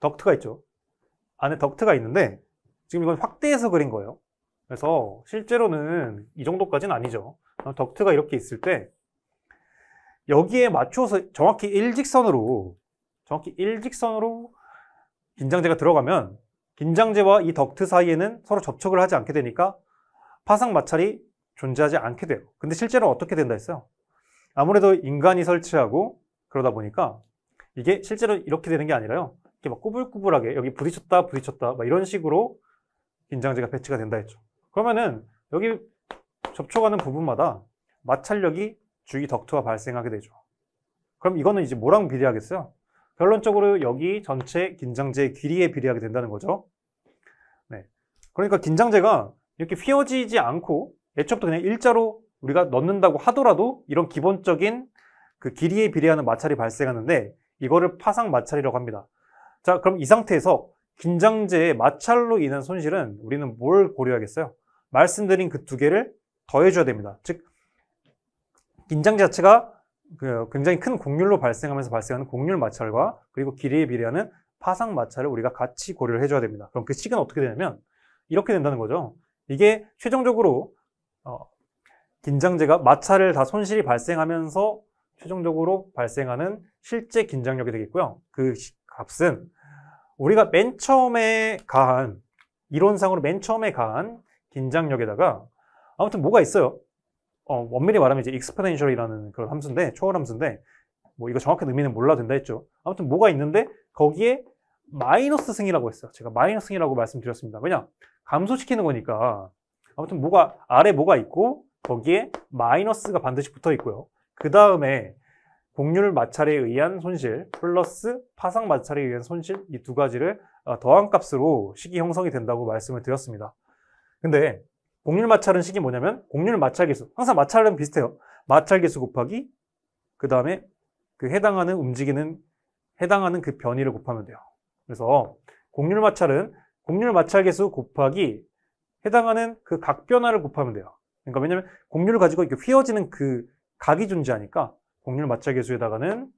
덕트가 있죠. 안에 덕트가 있는데 지금 이건 확대해서 그린 거예요. 그래서 실제로는 이 정도까지는 아니죠. 덕트가 이렇게 있을 때 여기에 맞춰서 정확히 일직선으로 긴장재가 들어가면 긴장재와 이 덕트 사이에는 서로 접촉을 하지 않게 되니까 파상 마찰이 존재하지 않게 돼요. 근데 실제로 어떻게 된다 했어요? 아무래도 인간이 설치하고 그러다 보니까 이게 실제로 이렇게 되는 게 아니라요. 이렇게 막 꾸불꾸불하게 여기 부딪혔다 막 이런 식으로 긴장재가 배치가 된다 했죠. 그러면은 여기 접촉하는 부분마다 마찰력이 주위 덕트와 발생하게 되죠. 그럼 이거는 이제 뭐랑 비례하겠어요? 결론적으로 여기 전체 긴장재의 길이에 비례하게 된다는 거죠. 네. 그러니까 긴장재가 이렇게 휘어지지 않고 애초부터 그냥 일자로 우리가 넣는다고 하더라도 이런 기본적인 그 길이에 비례하는 마찰이 발생하는데 이거를 파상 마찰이라고 합니다. 자, 그럼 이 상태에서 긴장재의 마찰로 인한 손실은 우리는 뭘 고려하겠어요? 말씀드린 그 두 개를 더해줘야 됩니다. 즉, 긴장재 자체가 굉장히 큰 곡률로 발생하면서 발생하는 곡률 마찰과 그리고 길이에 비례하는 파상 마찰을 우리가 같이 고려를 해줘야 됩니다. 그럼 그 식은 어떻게 되냐면 이렇게 된다는 거죠. 이게 최종적으로 긴장재가 마찰을 다 손실이 발생하면서 최종적으로 발생하는 실제 긴장력이 되겠고요. 그 값은 우리가 맨 처음에 가한 이론상으로 맨 처음에 가한 긴장력에다가 아무튼 뭐가 있어요. 엄밀히 말하면 이제 exponential이라는 그런 함수인데 초월 함수인데 뭐 이거 정확한 의미는 몰라도 된다 했죠. 아무튼 뭐가 있는데 거기에 마이너스 승이라고 했어요. 제가 마이너스 승이라고 말씀드렸습니다. 왜냐? 감소시키는 거니까. 아무튼 아래 뭐가 있고 거기에 마이너스가 반드시 붙어 있고요. 그 다음에 곡률 마찰에 의한 손실 플러스 파상 마찰에 의한 손실 이 두 가지를 더한 값으로 식이 형성이 된다고 말씀을 드렸습니다. 근데 곡률 마찰은 식이 뭐냐면 곡률 마찰 계수, 항상 마찰은 비슷해요. 마찰 계수 곱하기 그 다음에 그 해당하는 그 변위를 곱하면 돼요. 그래서 곡률 마찰은 곡률 마찰 계수 곱하기 해당하는 그 각 변화를 곱하면 돼요. 그러니까 왜냐면 곡률을 가지고 이렇게 휘어지는 그 각이 존재하니까 곡률 마찰 계수에다가는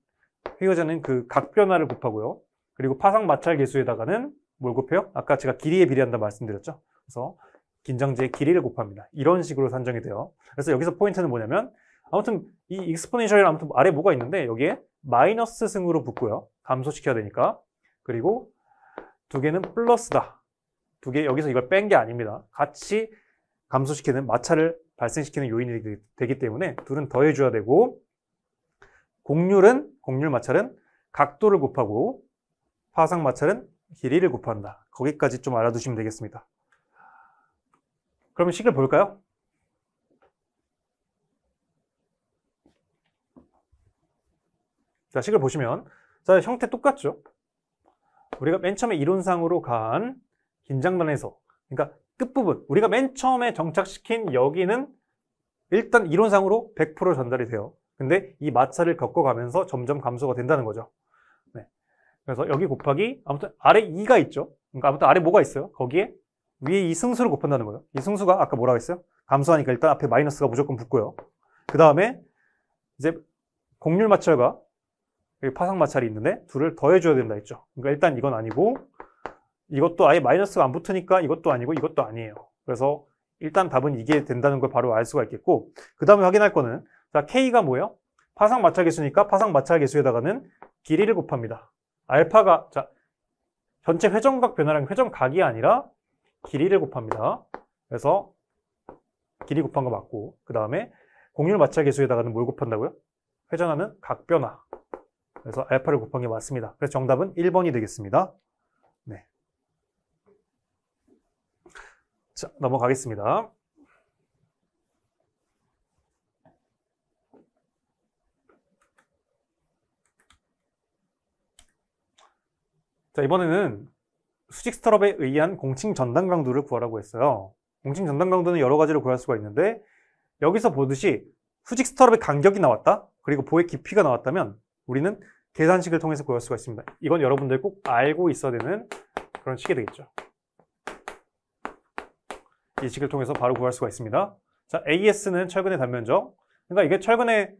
휘어지는 그 각 변화를 곱하고요. 그리고 파상 마찰 계수에다가는 뭘 곱해요? 아까 제가 길이에 비례한다 말씀드렸죠. 그래서 긴장재의 길이를 곱합니다. 이런 식으로 산정이 돼요. 그래서 여기서 포인트는 뭐냐면 아무튼 이 익스포넨셜이 아무튼 아래 뭐가 있는데 여기에 마이너스 승으로 붙고요. 감소시켜야 되니까. 그리고 두 개는 플러스다. 두 개 여기서 이걸 뺀 게 아닙니다. 같이 감소시키는 마찰을 발생시키는 요인이 되기 때문에 둘은 더해줘야 되고 곡률 마찰은 각도를 곱하고 파상 마찰은 길이를 곱한다. 거기까지 좀 알아두시면 되겠습니다. 그러면 식을 볼까요? 자, 식을 보시면 자, 형태 똑같죠? 우리가 맨 처음에 이론상으로 간 긴장단에서 그러니까 끝부분 우리가 맨 처음에 정착시킨 여기는 일단 이론상으로 100% 전달이 돼요. 근데 이 마찰을 겪어가면서 점점 감소가 된다는 거죠. 네. 그래서 여기 곱하기 아무튼 아래 2가 있죠. 그러니까 아무튼 아래 뭐가 있어요? 거기에 위에 이 승수를 곱한다는 거예요. 이 승수가 아까 뭐라고 했어요? 감소하니까 일단 앞에 마이너스가 무조건 붙고요. 그 다음에 이제 곡률 마찰과 파상 마찰이 있는데 둘을 더해줘야 된다 했죠. 그러니까 일단 이건 아니고 이것도 아예 마이너스가 안 붙으니까 이것도 아니고 이것도 아니에요. 그래서 일단 답은 이게 된다는 걸 바로 알 수가 있겠고, 그 다음에 확인할 거는, 자, K가 뭐예요? 파상 마찰 계수니까 파상 마찰 계수에다가는 길이를 곱합니다. 알파가, 자, 전체 회전각 변화량 회전각이 아니라 길이를 곱합니다. 그래서 길이 곱한 거 맞고, 그 다음에 공률 마찰 계수에다가는 뭘 곱한다고요? 회전하는 각 변화. 그래서 알파를 곱한 게 맞습니다. 그래서 정답은 1번이 되겠습니다. 네. 자, 넘어가겠습니다. 자, 이번에는 수직 스트럽에 의한 공칭 전단 강도를 구하라고 했어요. 공칭 전단 강도는 여러 가지로 구할 수가 있는데, 여기서 보듯이 수직 스트럽의 간격이 나왔다, 그리고 보의 깊이가 나왔다면 우리는 계산식을 통해서 구할 수가 있습니다. 이건 여러분들 꼭 알고 있어야 되는 그런 식이 되겠죠. 이 식을 통해서 바로 구할 수가 있습니다. 자, AS는 철근의 단면적. 그러니까 이게 철근의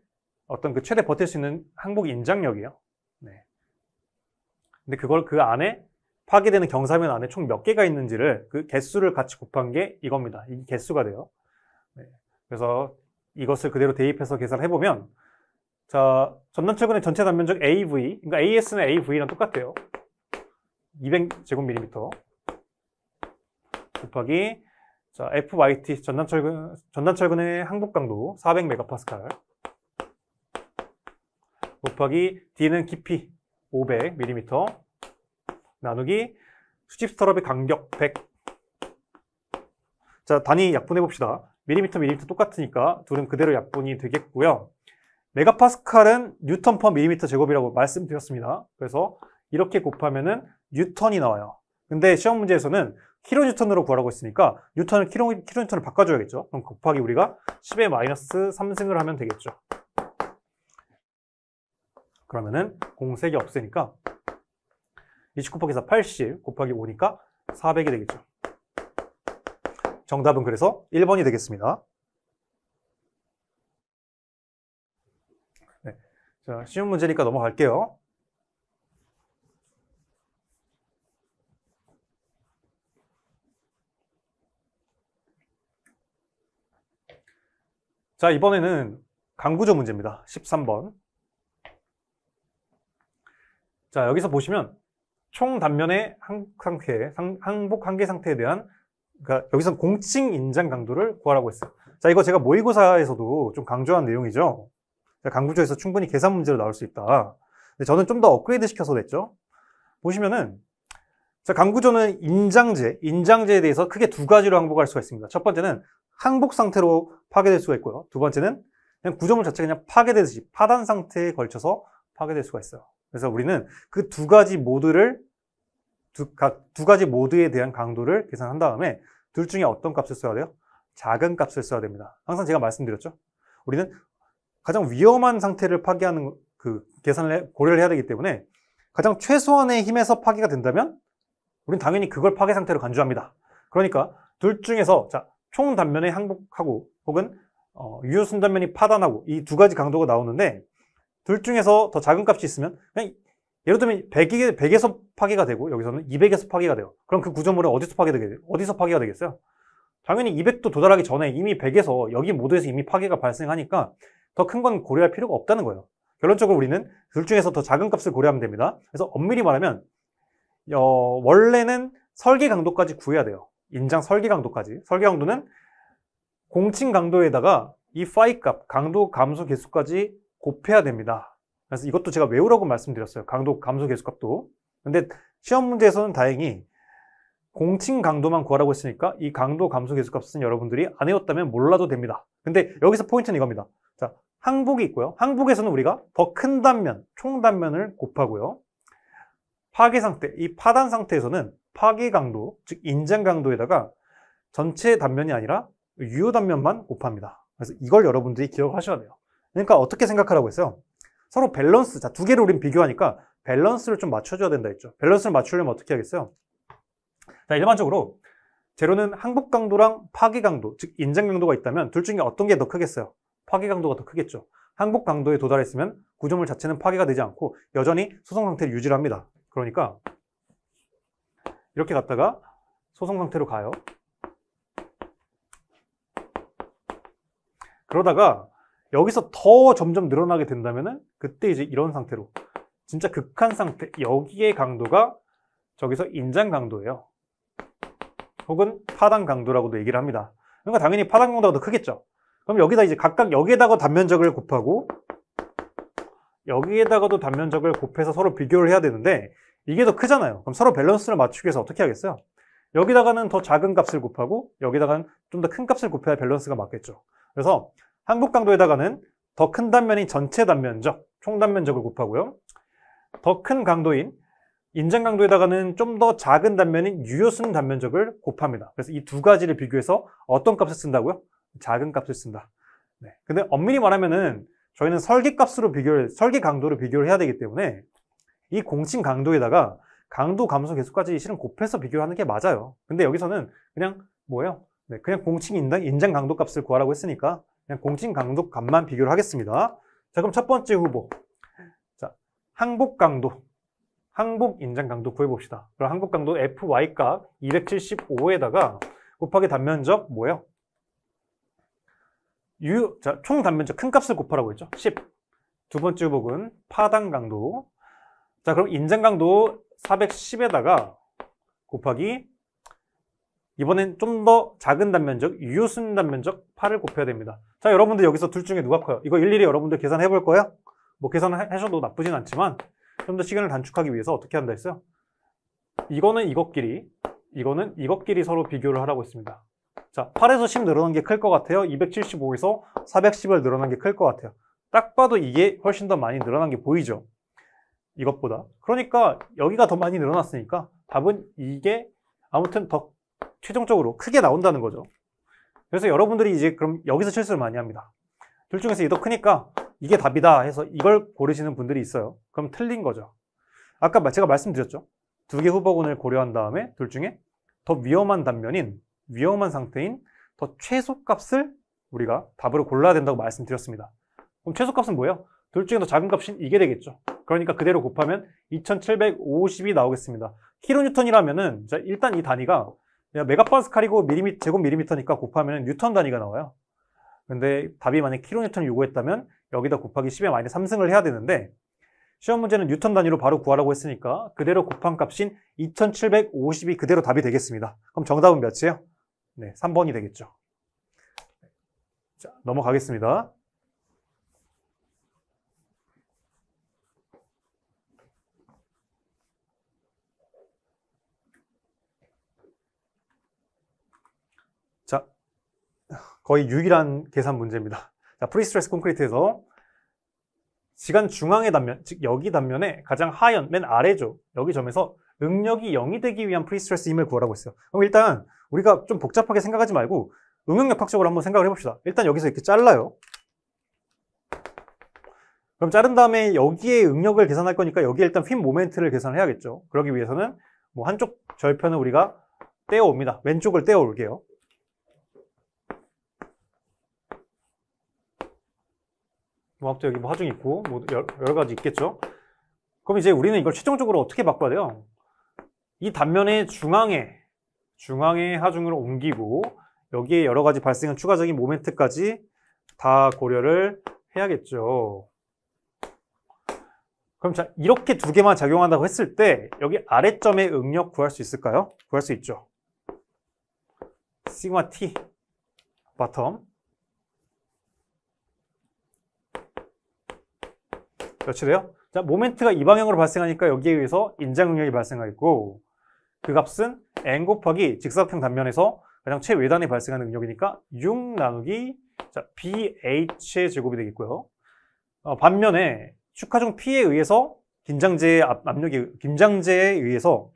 어떤 그 최대 버틸 수 있는 항복 인장력이에요. 네. 근데 그걸 그 안에 파괴되는 경사면 안에 총 몇 개가 있는지를 그 개수를 같이 곱한 게 이겁니다. 이 개수가 돼요. 네. 그래서 이것을 그대로 대입해서 계산해보면, 자, 전단철근의 전체 단면적 AV, 그러니까 AS는 AV랑 똑같아요. 200제곱밀리미터 곱하기, 자, FYT, 전단철근의 항복 강도 400메가파스칼 곱하기 D는 깊이 500mm 나누기 수직 스트럽의 간격 100. 자, 단위 약분해 봅시다. 밀리미터, 밀리미터 똑같으니까 둘은 그대로 약분이 되겠고요. 메가파스칼은 뉴턴 퍼 밀리미터 제곱이라고 말씀드렸습니다. 그래서 이렇게 곱하면은 뉴턴이 나와요. 근데 시험 문제에서는 킬로뉴턴으로 구하라고 했으니까 뉴턴을 킬로뉴턴을 바꿔줘야겠죠. 그럼 곱하기 우리가 10의 마이너스 3승을 하면 되겠죠. 그러면은 공색이 없으니까 20 곱하기 4, 80 곱하기 5니까 400이 되겠죠. 정답은 그래서 1번이 되겠습니다. 네. 자, 쉬운 문제니까 넘어갈게요. 자, 이번에는 강구조 문제입니다. 13번. 자, 여기서 보시면 총 단면의 항복 한계 상태에 대한, 그러니까 여기서 공칭 인장 강도를 구하라고 했어요. 자, 이거 제가 모의고사에서도 좀 강조한 내용이죠. 강구조에서 충분히 계산 문제로 나올 수 있다. 근데 저는 좀 더 업그레이드 시켜서 냈죠. 보시면은, 자, 강구조는 인장제에 대해서 크게 두 가지로 항복할 수가 있습니다. 첫 번째는 항복 상태로 파괴될 수가 있고요. 두 번째는 그냥 구조물 자체가 그냥 파괴되듯이 파단 상태에 걸쳐서 파괴될 수가 있어요. 그래서 우리는 그 두 가지 모드에 대한 강도를 계산한 다음에 둘 중에 어떤 값을 써야 돼요? 작은 값을 써야 됩니다. 항상 제가 말씀드렸죠. 우리는 가장 위험한 상태를 파괴하는 그 계산을 고려를 해야 되기 때문에 가장 최소한의 힘에서 파괴가 된다면 우리는 당연히 그걸 파괴 상태로 간주합니다. 그러니까 둘 중에서, 자, 총 단면에 항복하고 혹은 유효 순단면이 파단하고 이 두 가지 강도가 나오는데, 둘 중에서 더 작은 값이 있으면 그냥 예를 들면 100에서 파괴가 되고 여기서는 200에서 파괴가 돼요. 그럼 그 구조물은 어디서 파괴가 되겠어요? 당연히 200도 도달하기 전에 이미 100에서 여기 모드에서 이미 파괴가 발생하니까 더 큰 건 고려할 필요가 없다는 거예요. 결론적으로 우리는 둘 중에서 더 작은 값을 고려하면 됩니다. 그래서 엄밀히 말하면 원래는 설계 강도까지 구해야 돼요. 인장 설계 강도까지. 설계 강도는 공칭 강도에다가 이 파이 값, 강도 감소 계수까지 곱해야 됩니다. 그래서 이것도 제가 외우라고 말씀드렸어요. 강도 감소 계수값도. 근데 시험 문제에서는 다행히 공칭 강도만 구하라고 했으니까 이 강도 감소 계수값은 여러분들이 안 외웠다면 몰라도 됩니다. 근데 여기서 포인트는 이겁니다. 자, 항복이 있고요. 항복에서는 우리가 더 큰 단면, 총 단면을 곱하고요. 파괴 상태, 이 파단 상태에서는 파괴 강도, 즉 인장 강도에다가 전체 단면이 아니라 유효 단면만 곱합니다. 그래서 이걸 여러분들이 기억하셔야 돼요. 그러니까 어떻게 생각하라고 했어요? 서로 밸런스, 자, 두 개를 우린 비교하니까 밸런스를 좀 맞춰줘야 된다 했죠. 밸런스를 맞추려면 어떻게 하겠어요? 자, 일반적으로 재료는 항복 강도랑 파괴 강도, 즉 인장 강도가 있다면 둘 중에 어떤 게 더 크겠어요? 파괴 강도가 더 크겠죠. 항복 강도에 도달했으면 구조물 자체는 파괴가 되지 않고 여전히 소성 상태를 유지를 합니다. 그러니까 이렇게 갔다가 소성 상태로 가요. 그러다가 여기서 더 점점 늘어나게 된다면은 그때 이제 이런 상태로 진짜 극한 상태, 여기의 강도가 저기서 인장 강도예요. 혹은 파단 강도라고도 얘기를 합니다. 그러니까 당연히 파단 강도가 더 크겠죠. 그럼 여기다 이제 각각 여기에다가 단면적을 곱하고 여기에다가도 단면적을 곱해서 서로 비교를 해야 되는데 이게 더 크잖아요. 그럼 서로 밸런스를 맞추기 위해서 어떻게 하겠어요? 여기다가는 더 작은 값을 곱하고 여기다가는 좀 더 큰 값을 곱해야 밸런스가 맞겠죠. 그래서 항복 강도에다가는 더 큰 단면인 전체 단면적, 총 단면적을 곱하고요. 더 큰 강도인 인장 강도에다가는 좀 더 작은 단면인 유효순 단면적을 곱합니다. 그래서 이 두 가지를 비교해서 어떤 값을 쓴다고요? 작은 값을 쓴다. 네. 근데 엄밀히 말하면은 저희는 설계 강도로 비교를 해야 되기 때문에 이 공칭 강도에다가 강도 감소 계수까지 실은 곱해서 비교를 하는 게 맞아요. 근데 여기서는 그냥 뭐예요? 네, 그냥 공칭 인장 강도 값을 구하라고 했으니까 그냥 공칭 강도 값만 비교를 하겠습니다. 자, 그럼 첫 번째 후보. 자, 항복 강도. 항복 인장 강도 구해봅시다. 그럼 항복 강도 FY 값 275에다가 곱하기 단면적 뭐예요? 자, 총 단면적 큰 값을 곱하라고 했죠. 10. 두 번째 후복은 파단 강도. 자, 그럼 인장 강도 410에다가 곱하기 이번엔 좀 더 작은 단면적 유효순 단면적 8을 곱해야 됩니다. 자, 여러분들 여기서 둘 중에 누가 커요? 이거 일일이 여러분들 계산해 볼 거예요? 뭐 계산하셔도 나쁘진 않지만 좀 더 시간을 단축하기 위해서 어떻게 한다 했어요? 이거는 이거는 이것끼리 서로 비교를 하라고 했습니다. 자, 8에서 10 늘어난 게 클 것 같아요. 275에서 410을 늘어난 게 클 것 같아요. 딱 봐도 이게 훨씬 더 많이 늘어난 게 보이죠? 이것보다. 그러니까 여기가 더 많이 늘어났으니까 답은 이게 아무튼 더 최종적으로 크게 나온다는 거죠. 그래서 여러분들이 이제 그럼 여기서 실수를 많이 합니다. 둘 중에서 이게 더 크니까 이게 답이다 해서 이걸 고르시는 분들이 있어요. 그럼 틀린 거죠. 아까 제가 말씀드렸죠. 두 개 후보군을 고려한 다음에 둘 중에 더 위험한 단면인 위험한 상태인 더 최소값을 우리가 답으로 골라야 된다고 말씀드렸습니다. 그럼 최소값은 뭐예요? 둘 중에 더 작은 값인 이게 되겠죠. 그러니까 그대로 곱하면 2750이 나오겠습니다. 킬로뉴턴이라면은 일단 이 단위가 메가파스칼이고 제곱 밀리미터니까 곱하면 뉴턴 단위가 나와요. 근데 답이 만약 킬로뉴턴을 요구했다면 여기다 곱하기 10의 마이너스 3승을 해야 되는데 시험 문제는 뉴턴 단위로 바로 구하라고 했으니까 그대로 곱한 값인 2750이 그대로 답이 되겠습니다. 그럼 정답은 몇이에요? 네, 3번이 되겠죠. 자, 넘어가겠습니다. 자, 거의 유일한 계산 문제입니다. 자, 프리스트레스 콘크리트에서 지간 중앙의 단면, 즉 여기 단면의 가장 하연, 맨 아래죠. 여기 점에서 응력이 0이 되기 위한 프리스트레스 힘을 구하라고 했어요. 그럼 일단 우리가 좀 복잡하게 생각하지 말고 응용력학적으로 한번 생각을 해봅시다. 일단 여기서 이렇게 잘라요. 그럼 자른 다음에 여기에 응력을 계산할 거니까 여기에 일단 휨 모멘트를 계산을 해야겠죠. 그러기 위해서는 뭐 한쪽 절편을 우리가 떼어옵니다. 왼쪽을 떼어올게요. 뭐 앞도 여기 뭐 하중 있고 뭐 여러 가지 있겠죠. 그럼 이제 우리는 이걸 최종적으로 어떻게 바꿔야 돼요? 이 단면의 중앙에 하중을 옮기고 여기에 여러 가지 발생한 추가적인 모멘트까지 다 고려를 해야겠죠. 그럼 자, 이렇게 두 개만 작용한다고 했을 때 여기 아래점의 응력 구할 수 있을까요? 구할 수 있죠. 시그마 T 바텀 몇이 돼요? 자, 모멘트가 이 방향으로 발생하니까 여기에 의해서 인장 응력이 발생하겠고 그 값은 n 곱하기 직사각형 단면에서 가장 최외단에 발생하는 응력이니까 6 나누기 자, BH의 제곱이 되겠고요. 반면에 축하중 P에 의해서 긴장제에 의해서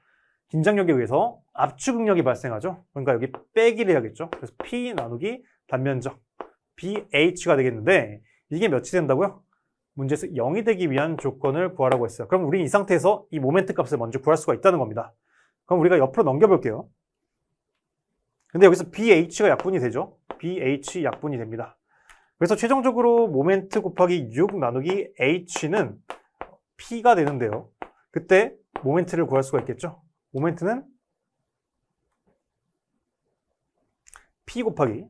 압축 응력이 발생하죠. 그러니까 여기 빼기를 해야겠죠. 그래서 P 나누기 단면적 BH가 되겠는데 이게 몇이 된다고요? 문제에서 0이 되기 위한 조건을 구하라고 했어요. 그럼 우리는 이 상태에서 이 모멘트 값을 먼저 구할 수가 있다는 겁니다. 그럼 우리가 옆으로 넘겨볼게요. 근데 여기서 BH가 약분이 되죠. BH 약분이 됩니다. 그래서 최종적으로 모멘트 곱하기 6 나누기 H는 P가 되는데요. 그때 모멘트를 구할 수가 있겠죠. 모멘트는 P 곱하기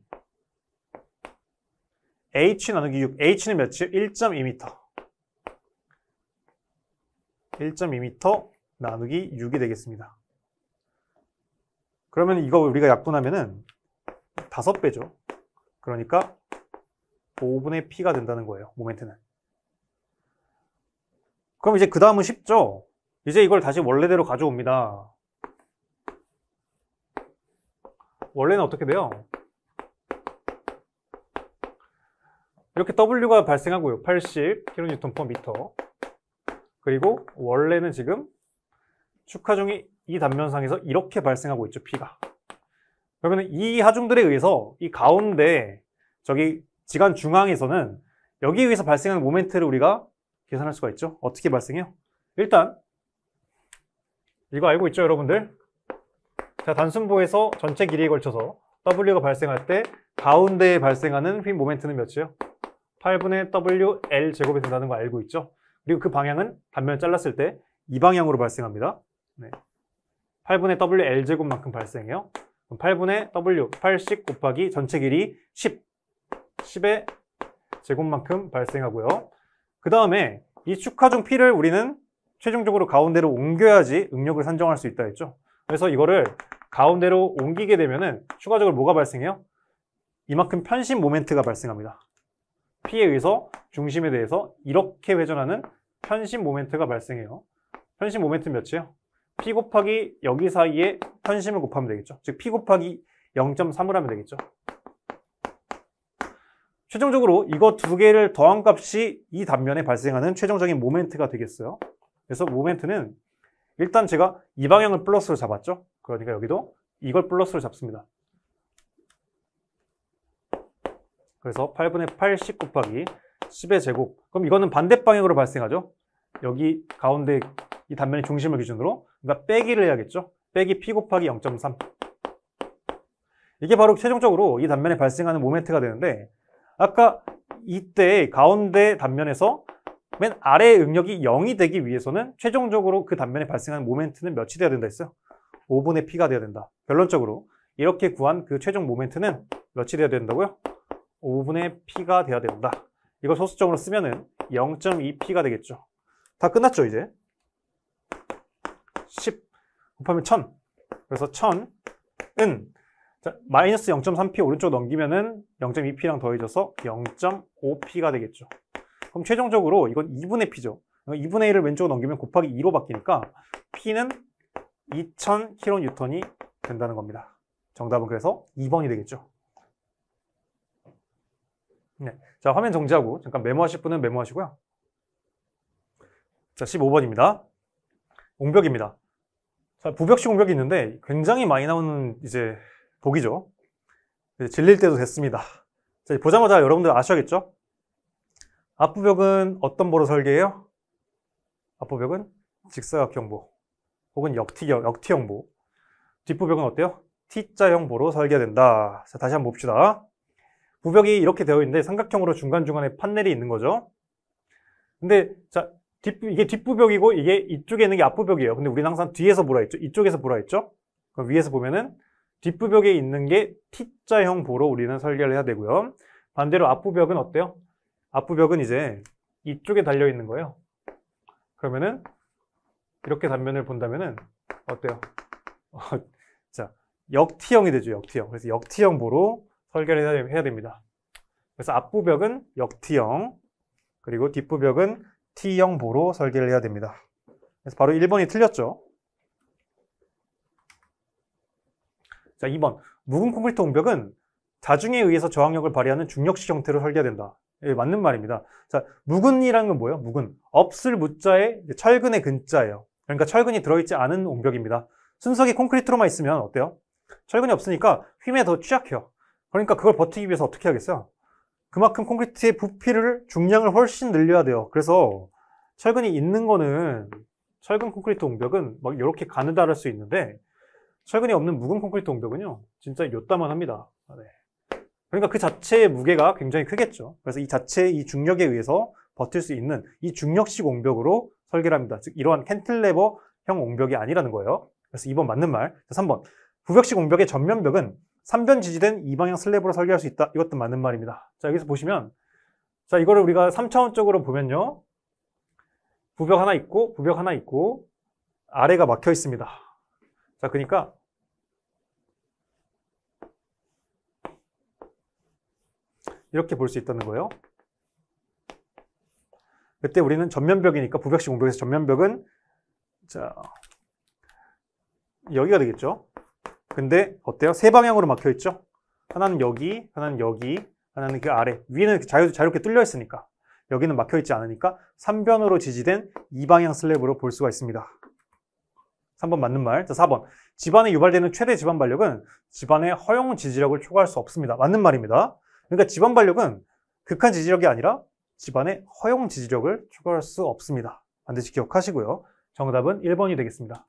H 나누기 6. H는 몇이요? 1.2m. 1.2m 나누기 6이 되겠습니다. 그러면 이거 우리가 약분하면은 5배죠. 그러니까 5분의 P가 된다는 거예요. 모멘트는. 그럼 이제 그 다음은 쉽죠? 이제 이걸 다시 원래대로 가져옵니다. 원래는 어떻게 돼요? 이렇게 W가 발생하고요. 80kN/m. 그리고 원래는 지금 축하중이 이 단면상에서 이렇게 발생하고 있죠. P가. 그러면 이 하중들에 의해서 이 가운데 저기 지간 중앙에서는 여기에 의해서 발생하는 모멘트를 우리가 계산할 수가 있죠. 어떻게 발생해요? 일단 이거 알고 있죠, 여러분들? 자, 단순보에서 전체 길이에 걸쳐서 W가 발생할 때 가운데에 발생하는 휙 모멘트는 몇이에요? 8분의 WL 제곱이 된다는 거 알고 있죠? 그리고 그 방향은 단면을 잘랐을 때 이 방향으로 발생합니다. 네. 8분의 WL 제곱만큼 발생해요. 그럼 8분의 W, 80 곱하기 전체 길이 10. 10의 제곱만큼 발생하고요. 그 다음에 이 축하중 P를 우리는 최종적으로 가운데로 옮겨야지 응력을 산정할 수 있다 했죠. 그래서 이거를 가운데로 옮기게 되면은 추가적으로 뭐가 발생해요? 이만큼 편심 모멘트가 발생합니다. P에 의해서 중심에 대해서 이렇게 회전하는 편심 모멘트가 발생해요. 편심 모멘트 몇이에요? P 곱하기 여기 사이에 편심을 곱하면 되겠죠. 즉 P 곱하기 0.3을 하면 되겠죠. 최종적으로 이거 두 개를 더한 값이 이 단면에 발생하는 최종적인 모멘트가 되겠어요. 그래서 모멘트는 일단 제가 이 방향을 플러스로 잡았죠. 그러니까 여기도 이걸 플러스로 잡습니다. 그래서 8분의 80 곱하기 10의 제곱. 그럼 이거는 반대 방향으로 발생하죠. 여기 가운데 이 단면의 중심을 기준으로. 그러니까 빼기를 해야겠죠. 빼기 P 곱하기 0.3. 이게 바로 최종적으로 이 단면에 발생하는 모멘트가 되는데, 아까 이때 가운데 단면에서 맨 아래의 응력이 0이 되기 위해서는 최종적으로 그 단면에 발생하는 모멘트는 몇이 돼야 된다 했어요? 5분의 P가 돼야 된다. 결론적으로 이렇게 구한 그 최종 모멘트는 몇이 돼야 된다고요? 5분의 P가 돼야 된다. 이걸 소수점으로 쓰면은 0.2P가 되겠죠. 다 끝났죠, 이제? 10 곱하면 1000. 그래서 1000은 자, 마이너스 0.3P 오른쪽 넘기면은 0.2P랑 더해져서 0.5P가 되겠죠. 그럼 최종적으로 이건 2분의 P죠. 2분의 1을 왼쪽으로 넘기면 곱하기 2로 바뀌니까 P는 2000kN이 된다는 겁니다. 정답은 그래서 2번이 되겠죠. 네. 자, 화면 정지하고 잠깐 메모하실 분은 메모하시고요. 자, 15번입니다. 옹벽입니다. 자, 부벽식 옹벽이 있는데 굉장히 많이 나오는 이제 복이죠. 질릴 때도 됐습니다. 자, 보자마자 여러분들 아셔야겠죠? 앞부벽은 어떤 보로 설계해요? 앞부벽은 직사각형보 혹은 역티형보. 뒷부벽은 어때요? T자형 보로 설계해야 된다. 자, 다시 한번 봅시다. 부벽이 이렇게 되어 있는데 삼각형으로 중간중간에 판넬이 있는 거죠. 근데 자, 이게 뒷부벽이고 이게 이쪽에 있는 게 앞부벽이에요. 근데 우리는 항상 뒤에서 보라 했죠. 이쪽에서 보라 했죠. 그럼 위에서 보면은 뒷부벽에 있는 게 T자형 보로 우리는 설계를 해야 되고요. 반대로 앞부벽은 어때요? 앞부벽은 이제 이쪽에 달려 있는 거예요. 그러면은 이렇게 단면을 본다면은 어때요? 자, 역티형이 되죠. 역티형. 그래서 역티형 보로 설계를 해야 됩니다. 그래서 앞부벽은 역티형, 그리고 뒷부벽은 T형 보로 설계를 해야 됩니다. 그래서 바로 1번이 틀렸죠. 자, 2번. 묵은 콘크리트 옹벽은 자중에 의해서 저항력을 발휘하는 중력식 형태로 설계해야 된다. 예, 맞는 말입니다. 자, 묵은이라는 건 뭐예요? 묵은. 없을 무자에 철근의 근자예요. 그러니까 철근이 들어있지 않은 옹벽입니다. 순석이 콘크리트로만 있으면 어때요? 철근이 없으니까 휨에 더 취약해요. 그러니까 그걸 버티기 위해서 어떻게 하겠어요? 그만큼 콘크리트의 부피를, 중량을 훨씬 늘려야 돼요. 그래서 철근이 있는 거는, 철근 콘크리트 옹벽은 막 이렇게 가느다랄 수 있는데, 철근이 없는 묵은 콘크리트 옹벽은요, 진짜 요따만 합니다. 네. 그러니까 그 자체의 무게가 굉장히 크겠죠. 그래서 이 자체의 이 중력에 의해서 버틸 수 있는 이 중력식 옹벽으로 설계를 합니다. 즉, 이러한 캔틸레버형 옹벽이 아니라는 거예요. 그래서 2번 맞는 말. 3번. 부벽식 옹벽의 전면벽은 3변 지지된 이방향 슬랩으로 설계할 수 있다. 이것도 맞는 말입니다. 자, 여기서 보시면 자, 이거를 우리가 3차원적으로 보면요. 부벽 하나 있고, 부벽 하나 있고, 아래가 막혀 있습니다. 자, 그러니까 이렇게 볼 수 있다는 거예요. 그때 우리는 전면벽이니까 부벽식 공벽에서 전면벽은 자, 여기가 되겠죠. 근데 어때요? 세 방향으로 막혀 있죠. 하나는 여기, 하나는 여기, 하나는 그 아래. 위는 자유롭게 뚫려 있으니까. 여기는 막혀 있지 않으니까 3변으로 지지된 2방향 슬랩으로 볼 수가 있습니다. 3번 맞는 말. 자, 4번. 집안에 유발되는 최대 집안 반력은 집안의 허용 지지력을 초과할 수 없습니다. 맞는 말입니다. 그러니까 집안 반력은 극한 지지력이 아니라 집안의 허용 지지력을 초과할 수 없습니다. 반드시 기억하시고요. 정답은 1번이 되겠습니다.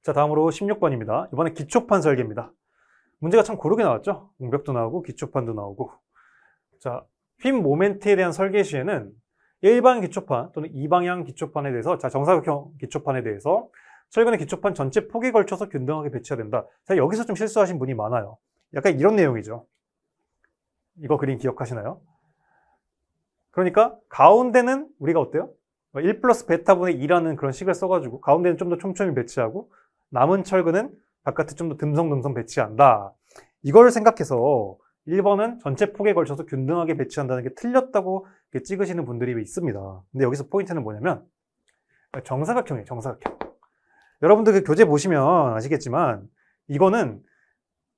자, 다음으로 16번입니다. 이번에 기초판 설계입니다. 문제가 참 고르게 나왔죠? 공벽도 나오고 기초판도 나오고. 자, 휨 모멘트에 대한 설계 시에는 일반 기초판 또는 이방향 기초판에 대해서, 자, 정사각형 기초판에 대해서 철근의 기초판 전체 폭에 걸쳐서 균등하게 배치해야 된다. 자, 여기서 좀 실수하신 분이 많아요. 약간 이런 내용이죠. 이거 그림 기억하시나요? 그러니까 가운데는 우리가 어때요? 1 플러스 베타분의 2라는 그런 식을 써가지고 가운데는 좀 더 촘촘히 배치하고 남은 철근은 바깥에 좀 더 듬성듬성 배치한다. 이걸 생각해서 1번은 전체 폭에 걸쳐서 균등하게 배치한다는 게 틀렸다고 찍으시는 분들이 있습니다. 근데 여기서 포인트는 뭐냐면 정사각형이에요. 정사각형. 여러분들 그 교재 보시면 아시겠지만 이거는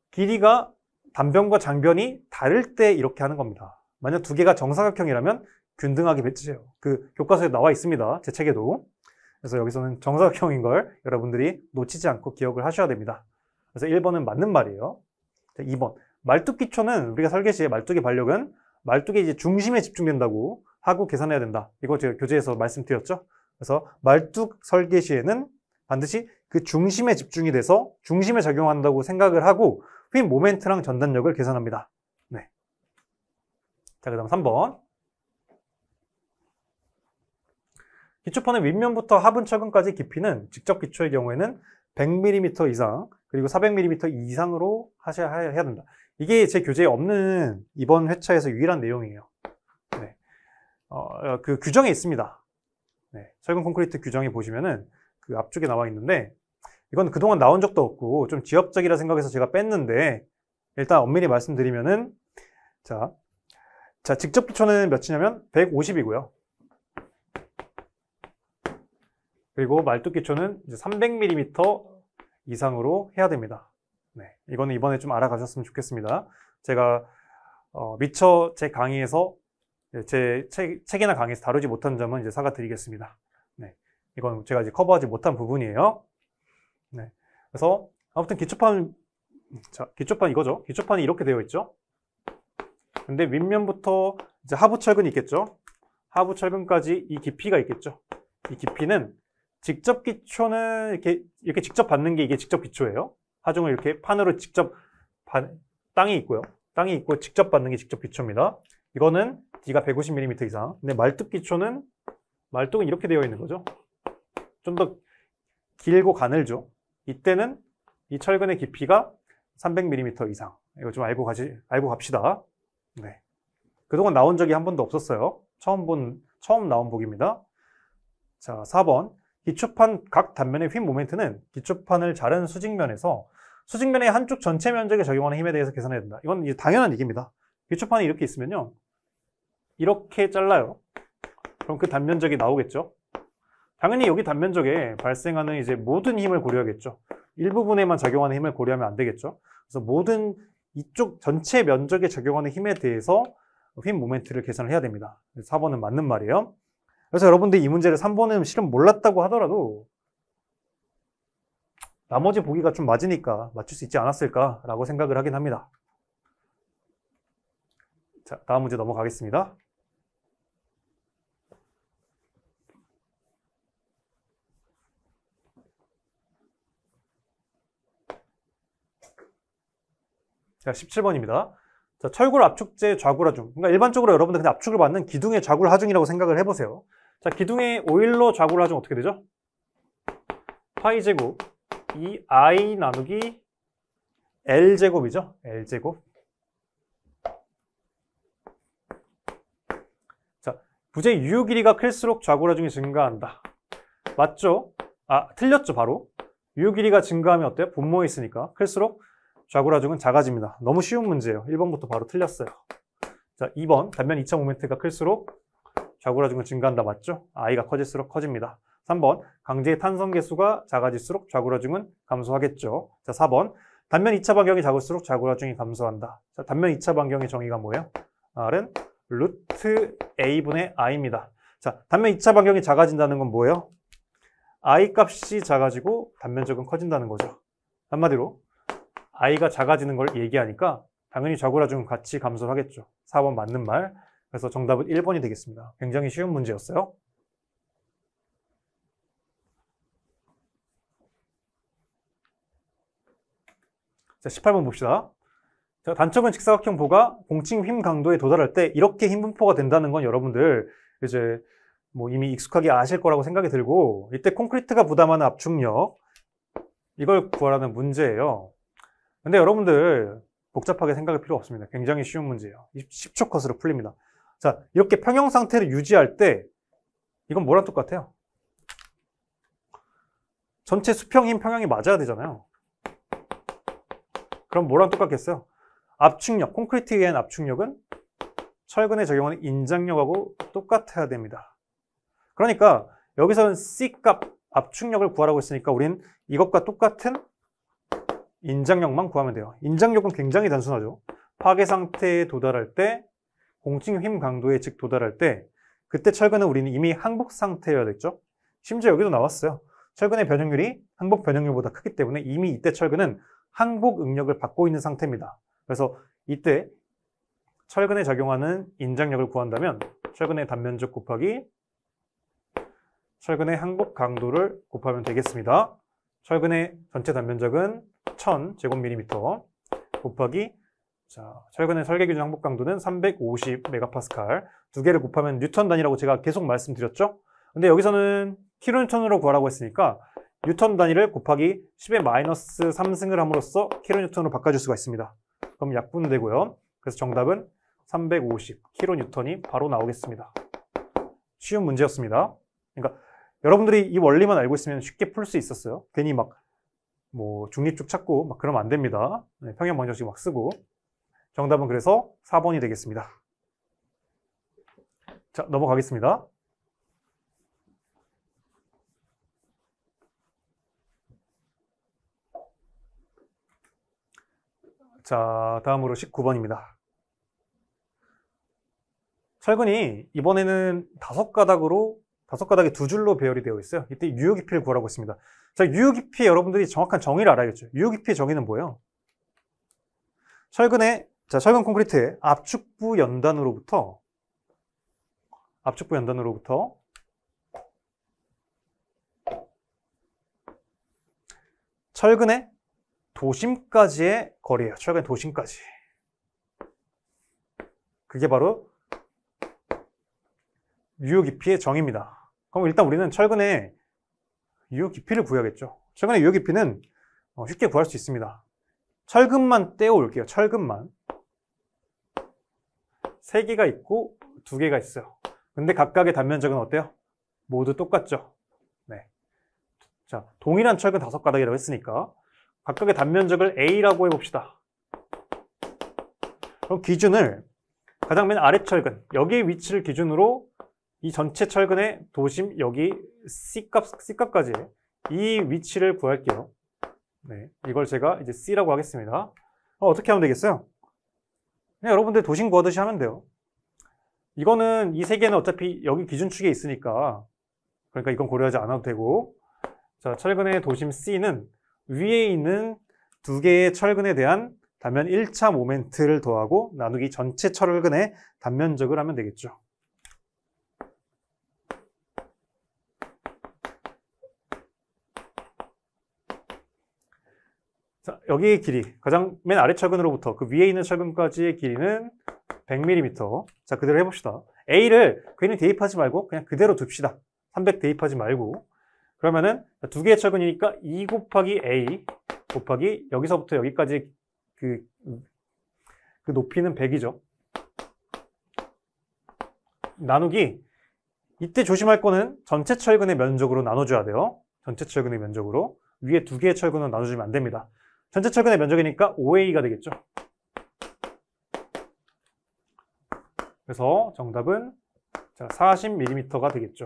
길이가 단변과 장변이 다를 때 이렇게 하는 겁니다. 만약 두 개가 정사각형이라면 균등하게 배치해요. 그 교과서에 나와 있습니다. 제 책에도. 그래서 여기서는 정사각형인 걸 여러분들이 놓치지 않고 기억을 하셔야 됩니다. 그래서 1번은 맞는 말이에요. 2번. 말뚝기초는 우리가 설계 시에 말뚝의 반력은 말뚝의 이제 중심에 집중된다고 하고 계산해야 된다. 이거 제가 교재에서 말씀드렸죠. 그래서 말뚝 설계 시에는 반드시 그 중심에 집중이 돼서 중심에 작용한다고 생각을 하고 휨 모멘트랑 전단력을 계산합니다. 네. 자, 그 다음 3번. 기초판의 윗면부터 하분 철근까지 깊이는 직접 기초의 경우에는 100mm 이상 그리고 400mm 이상으로 해야 된다. 이게 제 교재에 없는 이번 회차에서 유일한 내용이에요. 네. 그 규정에 있습니다. 네. 철근 콘크리트 규정에 보시면은 그 앞쪽에 나와 있는데 이건 그동안 나온 적도 없고 좀 지엽적이라 생각해서 제가 뺐는데 일단 엄밀히 말씀드리면은 자 직접 기초는 몇이냐면 150이고요. 그리고 말뚝 기초는 이제 300mm 이상으로 해야 됩니다. 네, 이거는 이번에 좀 알아가셨으면 좋겠습니다. 제가 미처 제 강의에서 제 책이나 강의에서 다루지 못한 점은 이제 사과드리겠습니다. 네, 이건 제가 이제 커버하지 못한 부분이에요. 네, 그래서 아무튼 기초판, 자, 기초판 이거죠. 기초판이 이렇게 되어 있죠. 근데 윗면부터 이제 하부 철근이 있겠죠. 하부 철근까지 이 깊이가 있겠죠. 이 깊이는 직접 기초는 이렇게 직접 받는 게 이게 직접 기초예요. 하중을 이렇게 판으로 직접 땅이 있고요. 땅이 있고 직접 받는 게 직접 기초입니다. 이거는 D가 150mm 이상. 근데 말뚝 기초는 말뚝은 이렇게 되어 있는 거죠. 좀 더 길고 가늘죠. 이때는 이 철근의 깊이가 300mm 이상. 이거 좀 알고 갑시다. 네. 그동안 나온 적이 한 번도 없었어요. 처음 나온 복입니다. 자, 4번. 기초판 각 단면의 휨 모멘트는 기초판을 자른 수직면에서 수직면의 한쪽 전체 면적에 적용하는 힘에 대해서 계산해야 된다. 이건 이제 당연한 얘기입니다. 기초판이 이렇게 있으면요. 이렇게 잘라요. 그럼 그 단면적이 나오겠죠. 당연히 여기 단면적에 발생하는 이제 모든 힘을 고려하겠죠. 일부분에만 작용하는 힘을 고려하면 안 되겠죠. 그래서 모든 이쪽 전체 면적에 적용하는 힘에 대해서 휨 모멘트를 계산을 해야 됩니다. 4번은 맞는 말이에요. 그래서 여러분들이 이 문제를 3번은 실은 몰랐다고 하더라도 나머지 보기가 좀 맞으니까 맞출 수 있지 않았을까라고 생각을 하긴 합니다. 자, 다음 문제 넘어가겠습니다. 자, 17번입니다. 자, 철골 압축제 좌굴 하중. 그러니까 일반적으로 여러분들 그냥 압축을 받는 기둥의 좌굴 하중이라고 생각을 해보세요. 자, 기둥의 오일러 좌굴 하중 어떻게 되죠? 파이 제곱 2i 나누기 L제곱이죠. L제곱. 자, 부재의 유효 길이가 클수록 좌구라중이 증가한다. 맞죠? 아, 틀렸죠, 바로. 유효 길이가 증가하면 어때요? 분모에 있으니까. 클수록 좌구라중은 작아집니다. 너무 쉬운 문제예요. 1번부터 바로 틀렸어요. 자, 2번. 단면 2차 모멘트가 클수록 좌구라중은 증가한다. 맞죠? I가 커질수록 커집니다. 3번. 강제의 탄성 개수가 작아질수록 좌구라중은 감소하겠죠. 자, 4번. 단면 2차 반경이 작을수록 좌구라중이 감소한다. 자, 단면 2차 반경의 정의가 뭐예요? R은 루트 A분의 I입니다. 자, 단면 2차 반경이 작아진다는 건 뭐예요? I 값이 작아지고 단면적은 커진다는 거죠. 한마디로 I가 작아지는 걸 얘기하니까 당연히 좌구라중은 같이 감소를 하겠죠. 4번 맞는 말. 그래서 정답은 1번이 되겠습니다. 굉장히 쉬운 문제였어요. 자, 18번 봅시다. 자, 단적은 직사각형 보가 공칭 힘 강도에 도달할 때 이렇게 힘 분포가 된다는 건 여러분들 이제 뭐 이미 익숙하게 아실 거라고 생각이 들고, 이때 콘크리트가 부담하는 압축력, 이걸 구하라는 문제예요. 근데 여러분들 복잡하게 생각할 필요 없습니다. 굉장히 쉬운 문제예요. 10초 컷으로 풀립니다. 자, 이렇게 평형 상태를 유지할 때 이건 뭐랑 똑같아요? 전체 수평 힘 평형이 맞아야 되잖아요. 그럼 뭐랑 똑같겠어요? 압축력, 콘크리트에 의한 압축력은 철근에 적용하는 인장력하고 똑같아야 됩니다. 그러니까 여기서는 C값 압축력을 구하라고 했으니까 우린 이것과 똑같은 인장력만 구하면 돼요. 인장력은 굉장히 단순하죠. 파괴 상태에 도달할 때, 공칭 힘 강도에 즉 도달할 때, 그때 철근은 우리는 이미 항복 상태여야 됐죠. 심지어 여기도 나왔어요. 철근의 변형률이 항복 변형률보다 크기 때문에 이미 이때 철근은 항복 응력을 받고 있는 상태입니다. 그래서 이때 철근에 적용하는 인장력을 구한다면 철근의 단면적 곱하기 철근의 항복 강도를 곱하면 되겠습니다. 철근의 전체 단면적은 1000제곱밀리미터 곱하기, 자, 철근의 설계기준 항복 강도는 350메가파스칼. 두 개를 곱하면 뉴턴 단위라고 제가 계속 말씀드렸죠. 근데 여기서는 킬로뉴턴으로 구하라고 했으니까 뉴턴 단위를 곱하기 10의 마이너스 3승을 함으로써 킬로뉴턴으로 바꿔줄 수가 있습니다. 그럼 약분되고요. 그래서 정답은 350 킬로뉴턴이 바로 나오겠습니다. 쉬운 문제였습니다. 그러니까 여러분들이 이 원리만 알고 있으면 쉽게 풀 수 있었어요. 괜히 막 뭐 중립축 찾고 막 그러면 안 됩니다. 네, 평형 방정식 막 쓰고. 정답은 그래서 4번이 되겠습니다. 자, 넘어가겠습니다. 자, 다음으로 19번입니다. 철근이 이번에는 5가닥에 두 줄로 배열이 되어 있어요. 이때 유효 깊이를 구하라고 했습니다. 자, 유효 깊이 여러분들이 정확한 정의를 알아야겠죠. 유효 깊이의 정의는 뭐예요? 철근 콘크리트의 압축부 연단으로부터 철근의 도심까지의 거리예요. 철근의 도심까지. 그게 바로 유효 깊이의 정의입니다. 그럼 일단 우리는 철근의 유효 깊이를 구해야겠죠. 철근의 유효 깊이는 쉽게 구할 수 있습니다. 철근만 떼어올게요. 철근만. 3개가 있고 2개가 있어요. 근데 각각의 단면적은 어때요? 모두 똑같죠. 네. 자, 동일한 철근 5가닥이라고 했으니까 각각의 단면적을 A라고 해봅시다. 그럼 기준을 가장 맨 아래 철근, 여기의 위치를 기준으로 이 전체 철근의 도심, 여기 C값까지 이 위치를 구할게요. 네, 이걸 제가 이제 C라고 하겠습니다. 어떻게 하면 되겠어요? 그냥 여러분들 도심 구하듯이 하면 돼요. 이거는 이 3개는 어차피 여기 기준축에 있으니까, 그러니까 이건 고려하지 않아도 되고, 자, 철근의 도심 C는 위에 있는 2개의 철근에 대한 단면 1차 모멘트를 더하고 나누기 전체 철근의 단면적을 하면 되겠죠. 자, 여기의 길이, 가장 맨 아래 철근으로부터 그 위에 있는 철근까지의 길이는 100mm. 자, 그대로 해봅시다. A를 괜히 대입하지 말고 그냥 그대로 둡시다. 300 대입하지 말고. 그러면은 2개의 철근이니까 2 곱하기 A 곱하기 여기서부터 여기까지 그 높이는 100이죠. 나누기, 이때 조심할 거는 전체 철근의 면적으로 나눠줘야 돼요. 전체 철근의 면적으로. 위에 두 개의 철근은 나눠주면 안 됩니다. 전체 철근의 면적이니까 5A가 되겠죠. 그래서 정답은 40mm가 되겠죠.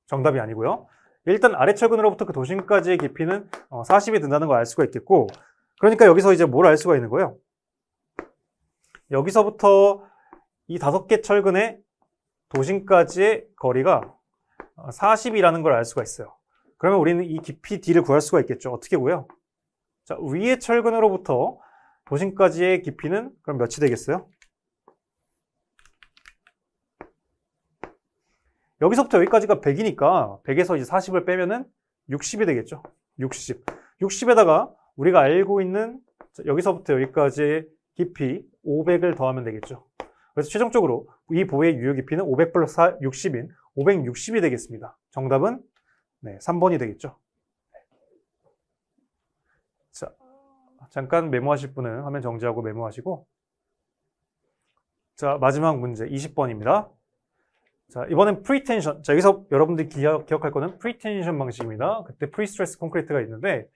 정답이 아니고요. 일단 아래 철근으로부터 그 도심까지의 깊이는 40이 든다는 걸 알 수가 있겠고, 그러니까 여기서 이제 뭘 알 수가 있는 거예요? 여기서부터 이 5개 철근의 도심까지의 거리가 40이라는 걸 알 수가 있어요. 그러면 우리는 이 깊이 D를 구할 수가 있겠죠. 어떻게 구해요? 자, 위의 철근으로부터 도심까지의 깊이는 그럼 몇이 되겠어요? 여기서부터 여기까지가 100이니까 100에서 이제 40을 빼면은 60이 되겠죠. 60. 60에다가 우리가 알고 있는 여기서부터 여기까지의 깊이 500을 더하면 되겠죠. 그래서 최종적으로 이 보의 유효 깊이는 500 플러스 60인 560이 되겠습니다. 정답은 3번이 되겠죠. 자, 잠깐 메모하실 분은 화면 정지하고 메모하시고, 자, 마지막 문제 20번입니다. 자, 이번엔 프리텐션. 자, 여기서 여러분들이 기억할 거는 프리텐션 방식입니다. 그때 프리스트레스 콘크리트가 있는데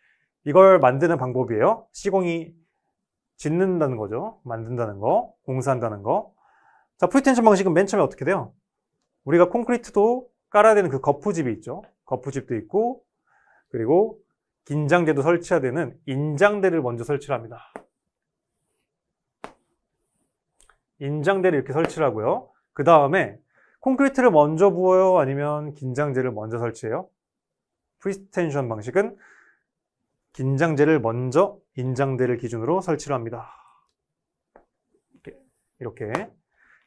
이걸 만드는 방법이에요. 시공이 짓는다는 거죠. 만든다는 거, 공사한다는 거. 자, 프리텐션 방식은 맨 처음에 어떻게 돼요? 우리가 콘크리트도 깔아야 되는 그 거푸집이 있죠. 거푸집도 있고, 그리고 긴장대도 설치해야 되는 인장대를 먼저 설치를 합니다. 인장대를 이렇게 설치를 하고요. 그 다음에 콘크리트를 먼저 부어요? 아니면 긴장재를 먼저 설치해요? 프리텐션 방식은 긴장재를 먼저 인장대를 기준으로 설치를 합니다. 이렇게.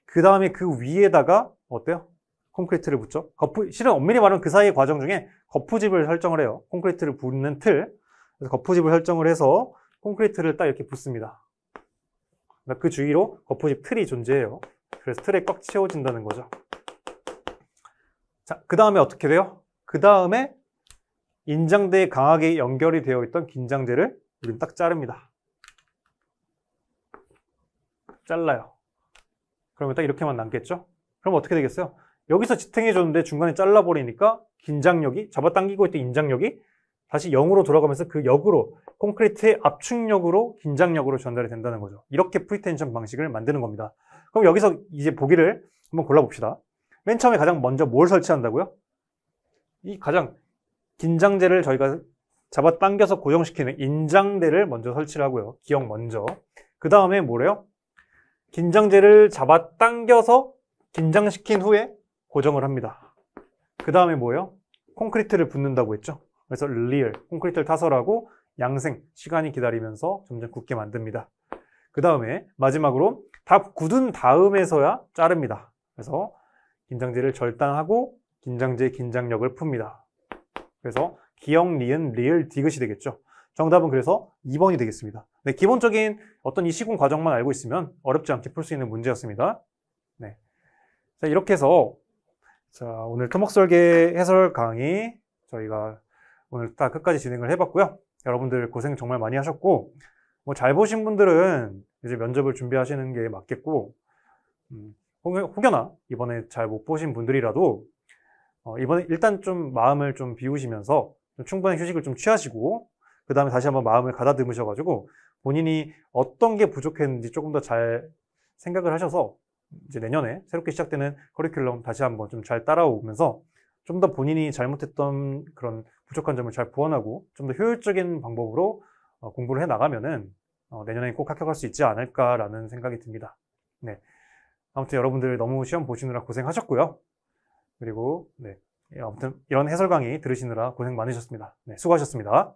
그 다음에 그 위에다가 어때요? 콘크리트를 붙죠. 실은 엄밀히 말하면 그 사이의 과정 중에 거푸집을 설정을 해요. 콘크리트를 붓는 틀. 그래서 거푸집을 설정을 해서 콘크리트를 딱 이렇게 붓습니다. 그 주위로 거푸집 틀이 존재해요. 그래서 틀에 꽉 채워진다는 거죠. 자, 그 다음에 어떻게 돼요? 그 다음에 인장대에 강하게 연결이 되어 있던 긴장재를 우리는 딱 자릅니다. 잘라요. 그러면 딱 이렇게만 남겠죠? 그럼 어떻게 되겠어요? 여기서 지탱해 줬는데 중간에 잘라버리니까 긴장력이, 잡아당기고 있던 인장력이 다시 0으로 돌아가면서 그 역으로 콘크리트의 압축력으로 긴장력으로 전달이 된다는 거죠. 이렇게 프리텐션 방식을 만드는 겁니다. 그럼 여기서 이제 보기를 한번 골라봅시다. 맨 처음에 가장 먼저 뭘 설치한다고요? 이 가장 긴장재를 저희가 잡아당겨서 고정시키는 인장대를 먼저 설치를 하고요. 기억 먼저. 그 다음에 뭐래요? 긴장재를 잡아당겨서 긴장시킨 후에 고정을 합니다. 그 다음에 뭐예요? 콘크리트를 붓는다고 했죠. 그래서 리얼, 콘크리트를 타설하고 양생, 시간이 기다리면서 점점 굳게 만듭니다. 그 다음에 마지막으로 다 굳은 다음에서야 자릅니다. 그래서 긴장재를 절단하고 긴장재의 긴장력을 풉니다. 그래서 기역, 니은, 리을, 디귿이 되겠죠. 정답은 그래서 2번이 되겠습니다. 네, 기본적인 어떤 이 시공 과정만 알고 있으면 어렵지 않게 풀 수 있는 문제였습니다. 네. 자, 이렇게 해서 자, 오늘 토목 설계 해설 강의 저희가 오늘 다 끝까지 진행을 해봤고요. 여러분들 고생 정말 많이 하셨고, 뭐 잘 보신 분들은 이제 면접을 준비하시는 게 맞겠고, 혹여나 이번에 잘 못 보신 분들이라도 이번에 일단 좀 마음을 좀 비우시면서 좀 충분한 휴식을 좀 취하시고, 그 다음에 다시 한번 마음을 가다듬으셔가지고 본인이 어떤 게 부족했는지 조금 더 잘 생각을 하셔서 이제 내년에 새롭게 시작되는 커리큘럼 다시 한번 좀 잘 따라오면서 좀 더 본인이 잘못했던 그런 부족한 점을 잘 보완하고 좀 더 효율적인 방법으로 공부를 해 나가면은 내년에 꼭 합격할 수 있지 않을까라는 생각이 듭니다. 네. 아무튼 여러분들 너무 시험 보시느라 고생하셨고요. 그리고 네. 아무튼 이런 해설 강의 들으시느라 고생 많으셨습니다. 네, 수고하셨습니다.